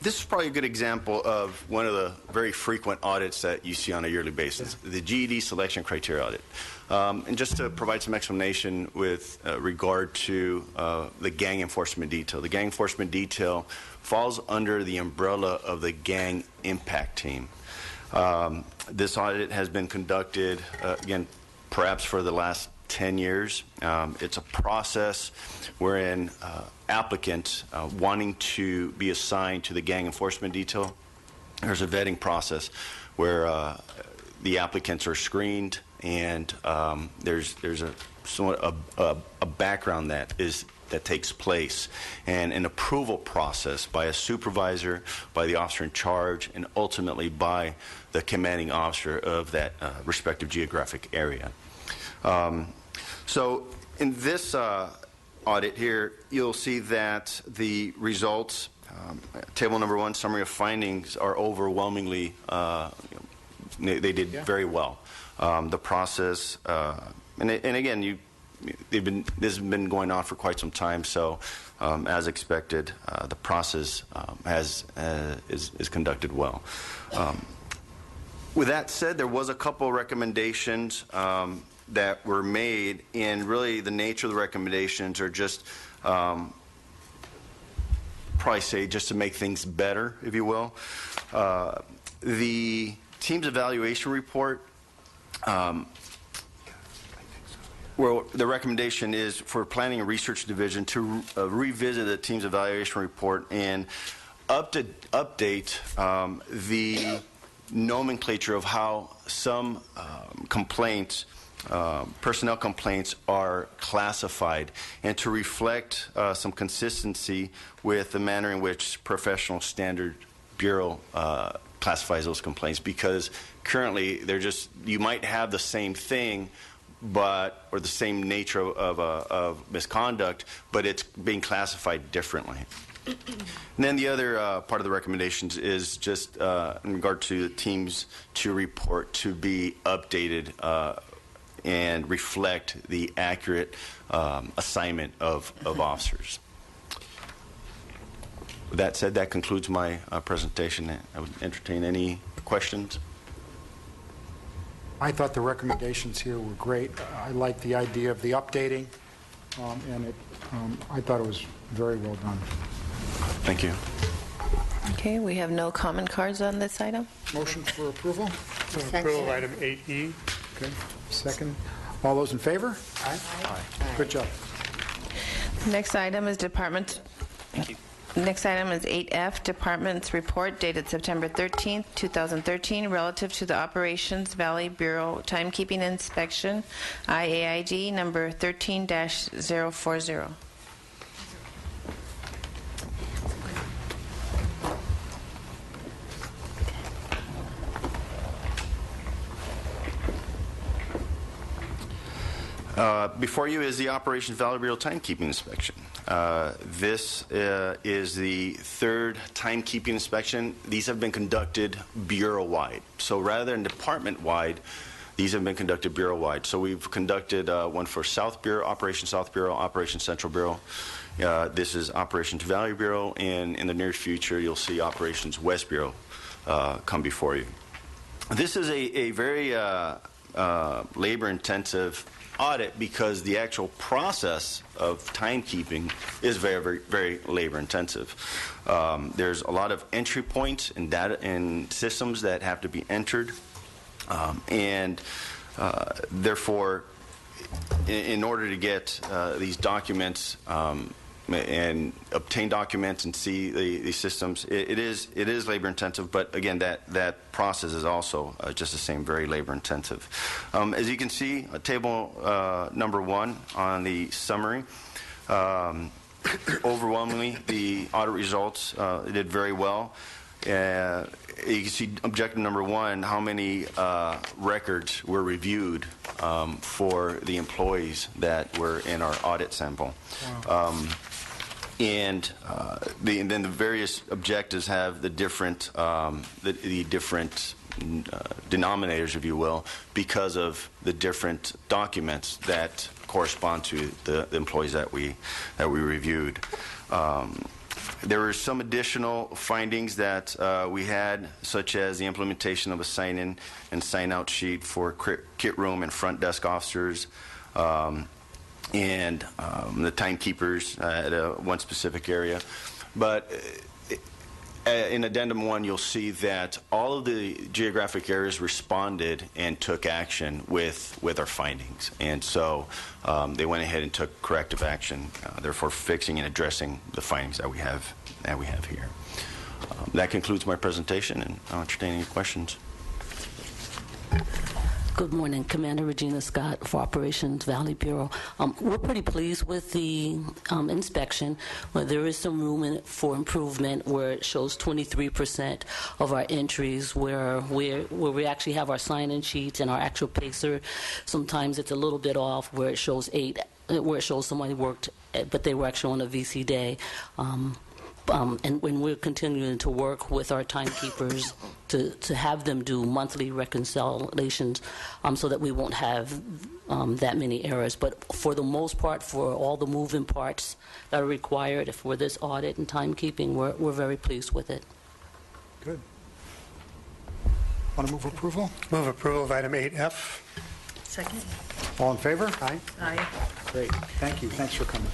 This is probably a good example of one of the very frequent audits that you see on a yearly basis, the GED selection criteria audit. And just to provide some explanation with regard to the gang enforcement detail. The gang enforcement detail falls under the umbrella of the gang impact team. This audit has been conducted, again, perhaps for the last 10 years. It's a process wherein applicants wanting to be assigned to the gang enforcement detail, there's a vetting process where the applicants are screened, and there's a somewhat a background that takes place, and an approval process by a supervisor, by the officer in charge, and ultimately by the commanding officer of that respective geographic area. So in this audit here, you'll see that the results, table number 1, summary of findings, are overwhelmingly, they did very well. The process, and again, this has been going on for quite some time, so as expected, the process is conducted well. With that said, there was a couple recommendations that were made, and really the nature of the recommendations are just probably say just to make things better, if you will. The team's evaluation report, well, the recommendation is for Planning and Research Division to revisit the team's evaluation report and update the nomenclature of how some complaints, personnel complaints, are classified, and to reflect some consistency with the manner in which Professional Standard Bureau classifies those complaints, because currently you might have the same thing, or the same nature of misconduct, but it's being classified differently. And then the other part of the recommendations is just in regard to the teams to report to be updated and reflect the accurate assignment of officers. With that said, that concludes my presentation. I would entertain any questions. I thought the recommendations here were great. I like the idea of the updating, and I thought it was very well done. Thank you. Okay, we have no comment cards on this item. Motion for approval? Approval of item 8E. Okay, second. All those in favor? Aye. Good job. Next item is Department. Thank you. Next item is 8F, Department's Report dated September 13th, 2013, relative to the Operations Valley Bureau Timekeeping Inspection, IAID number 13-040. Before you is the Operations Valley Bureau Timekeeping Inspection. This is the third timekeeping inspection. These have been conducted bureau-wide. So rather than department-wide, these have been conducted bureau-wide. So we've conducted one for South Bureau, Operation South Bureau, Operation Central Bureau. This is Operations Valley Bureau, and in the near future, you'll see Operations West Bureau come before you. This is a very labor-intensive audit, because the actual process of timekeeping is very, very, very labor intensive. There's a lot of entry points and data and systems that have to be entered, and therefore, in order to get these documents and obtain documents and see the systems, it is labor intensive, but again, that process is also just the same, very labor intensive. As you can see, table number 1 on the summary, overwhelmingly the audit results did very well. You can see objective number 1, how many records were reviewed for the employees that were in our audit sample. Wow. And then the various objectives have the different different denominators, if you will, because of the different documents that correspond to the employees that we reviewed. There were some additional findings that we had, such as the implementation of a sign-in and sign-out sheet for kit room and front desk officers, and the timekeepers at one specific area. But in Addendum 1, you'll see that all of the geographic areas responded and took action with our findings. And so they went ahead and took corrective action, therefore fixing and addressing the findings that we have here. That concludes my presentation, and I'll entertain any questions. Good morning, Commander Regina Scott for Operations Valley Bureau. We're pretty pleased with the inspection. Well, there is some room for improvement where it shows 23% of our entries where we actually have our sign-in sheets and our actual pacer. Sometimes it's a little bit off where it shows 8, where it shows somebody worked, but they were actually on a VC day. And when we're continuing to work with our timekeepers to have them do monthly reconciliations so that we won't have that many errors. But for the most part, for all the moving parts that are required for this audit and timekeeping, we're very pleased with it. Good. Want to move approval? Move approval of item 8F. Second. All in favor? Aye. Aye. Great. Thank you. Thanks for coming.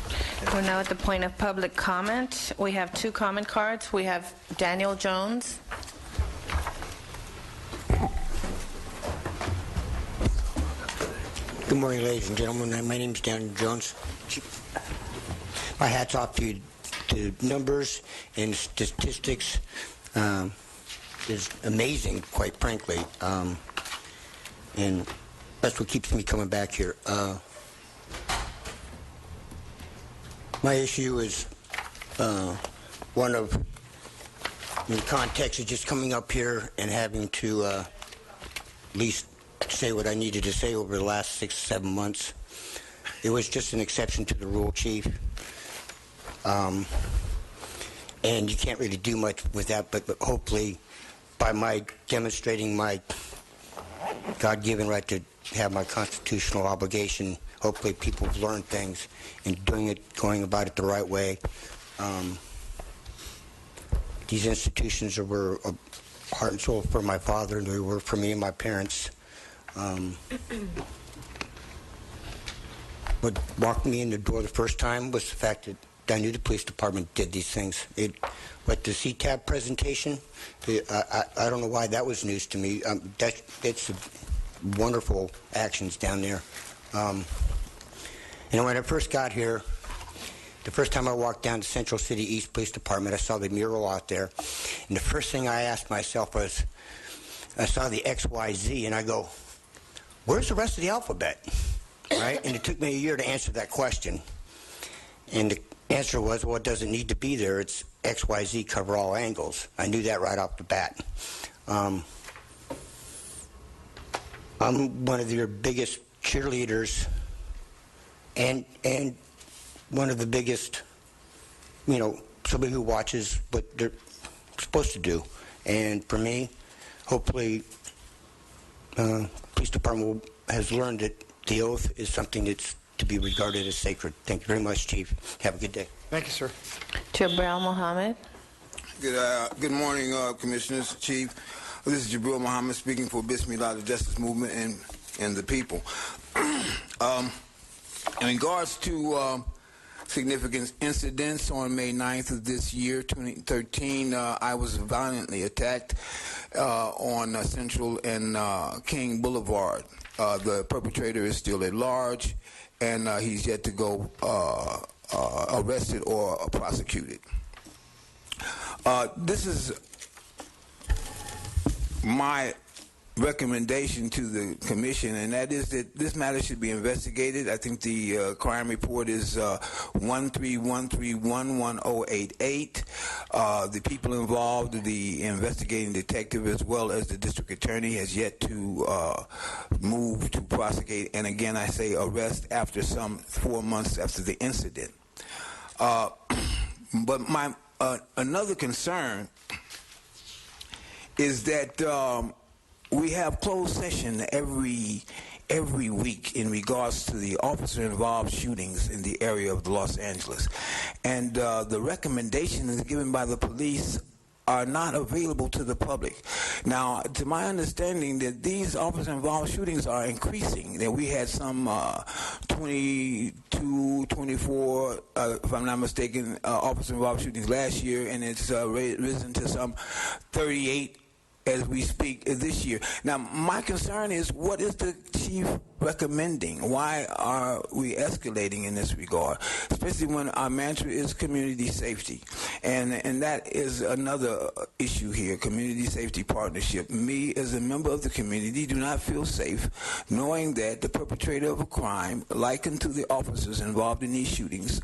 We're now at the point of public comment. We have 2 comment cards. We have Daniel Jones. Good morning, ladies and gentlemen. My name is Daniel Jones. My hat's off to numbers and statistics. Is amazing, quite frankly. And that's what keeps me coming back here. My issue is one of, in context, of just coming up here and having to at least say what I needed to say over the last 6 or 7 months. It was just an exception to the rule, Chief. And you can't really do much with that, but hopefully by my demonstrating my God-given right to have my constitutional obligation, hopefully people have learned things and going about it the right way. These institutions were a heart and soul for my father, and they were for me and my parents. What walked me in the door the first time was the fact that I knew the police department did these things. What the CTAB presentation, I don't know why that was news to me. It's wonderful actions down there. And when I first got here, the first time I walked down to Central City East Police Department, I saw the mural out there. And the first thing I asked myself was, I saw the XYZ, and I go, where's the rest of the alphabet? Right? And it took me a year to answer that question. And the answer was, well, it doesn't need to be there. It's XYZ, cover all angles. I knew that right off the bat. I'm one of your biggest cheerleaders and one of the biggest, somebody who watches what they're supposed to do. And for me, hopefully, police department has learned that the oath is something that's to be regarded as sacred. Thank you very much, Chief. Have a good day. Thank you, sir. Jabril Mohammed. Good morning, Commissioners, Chief. This is Jabril Mohammed speaking for Bismillah, the Justice Movement, and the people. In regards to significant incidents, on May 9th of this year, 2013, I was violently attacked on Central and King Boulevard. The perpetrator is still at large, and he's yet to go arrested or prosecuted. This is my recommendation to the commission, and that is that this matter should be investigated. I think the crime report is 131311088. The people involved, the investigating detective as well as the district attorney, has yet to move to prosecute, and again I say arrest after some 4 months after the incident. But my another concern is that we have closed session every every week in regards to the officer-involved shootings in the area of Los Angeles. And the recommendations given by the police are not available to the public. Now, to my understanding, that these officer-involved shootings are increasing. That we had some 22, 24, if I'm not mistaken, officer-involved shootings last year, and it's risen to some 38 as we speak this year. Now, my concern is, what is the chief recommending? Why are we escalating in this regard, especially when our mantra is community safety? And that is another issue here, community safety partnership. Me, as a member of the community, do not feel safe knowing that the perpetrator of a crime, likened to the officers involved in these shootings,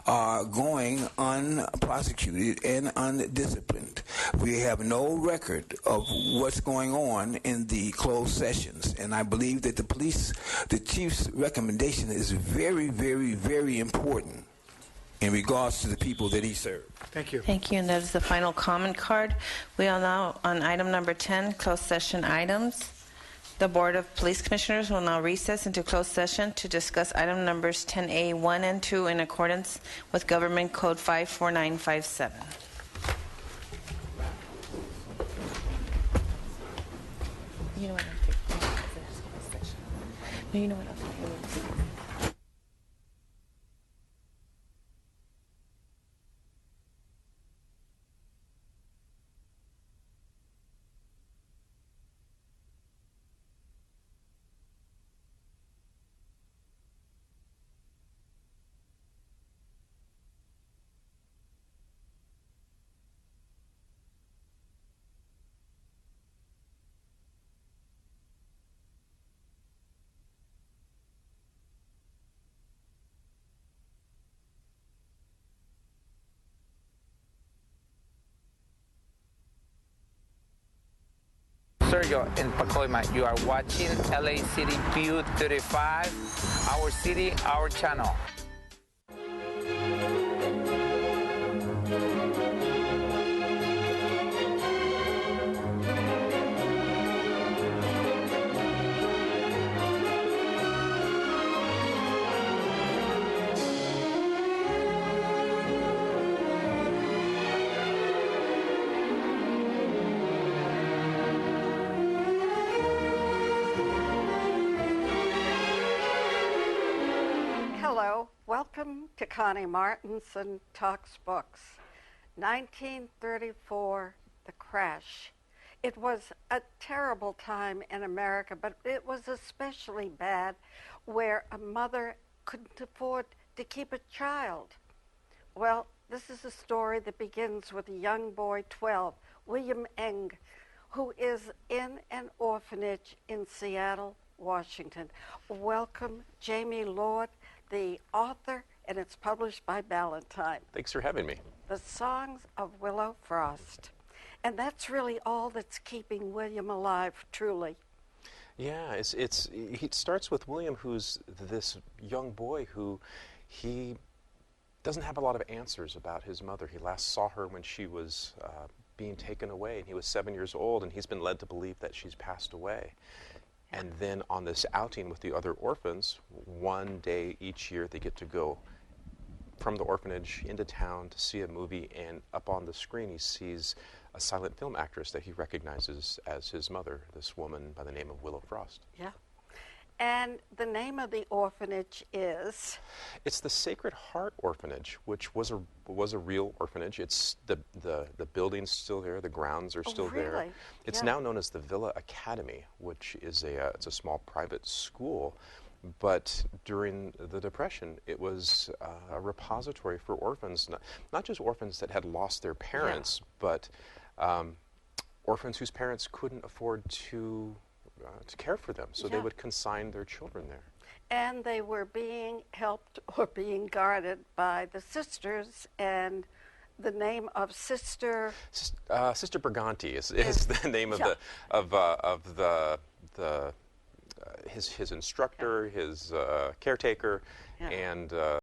are going unprosecuted and undisciplined. We have no record of what's going on in the closed sessions, and I believe that the chief's recommendation is very, very, very important in regards to the people that he served. Thank you. Thank you, and that is the final comment card. We are now on item number 10, closed session items. The Board of Police Commissioners will now recess into closed session to discuss item numbers 10A, 1 and 2 in accordance with Government Code 54957. You know what? No, you know what? Sergio in Pacoima. You are watching LA City View 35, our city, our channel. Hello, welcome to Connie Martinson Talks Books. 1934, the crash. It was a terrible time in America, but it was especially bad where a mother couldn't afford to keep a child. Well, this is a story that begins with a young boy, 12, William Eng, who is in an orphanage in Seattle, Washington. Welcome, Jamie Lord, the author, and it's published by Ballantine. Thanks for having me. The Songs of Willow Frost. And that's really all that's keeping William alive, truly. Yeah, it starts with William, who's this young boy who he doesn't have a lot of answers about his mother. He last saw her when she was being taken away, and he was 7 years old, and he's been led to believe that she's passed away. And then on this outing with the other orphans, one day each year they get to go from the orphanage into town to see a movie, and up on the screen he sees a silent film actress that he recognizes as his mother, this woman by the name of Willow Frost. Yeah. And the name of the orphanage is? It's the Sacred Heart Orphanage, which was a real orphanage. It's the building's still there, the grounds are still there. It's now known as the Villa Academy, which is it's a small private school. But during the Depression, it was a repository for orphans, not just orphans that had lost their parents, but orphans whose parents couldn't afford to care for them, so they would consign their children there. And they were being helped or being guarded by the sisters, and the name of Sister Briganti is the name of his instructor, his caretaker, and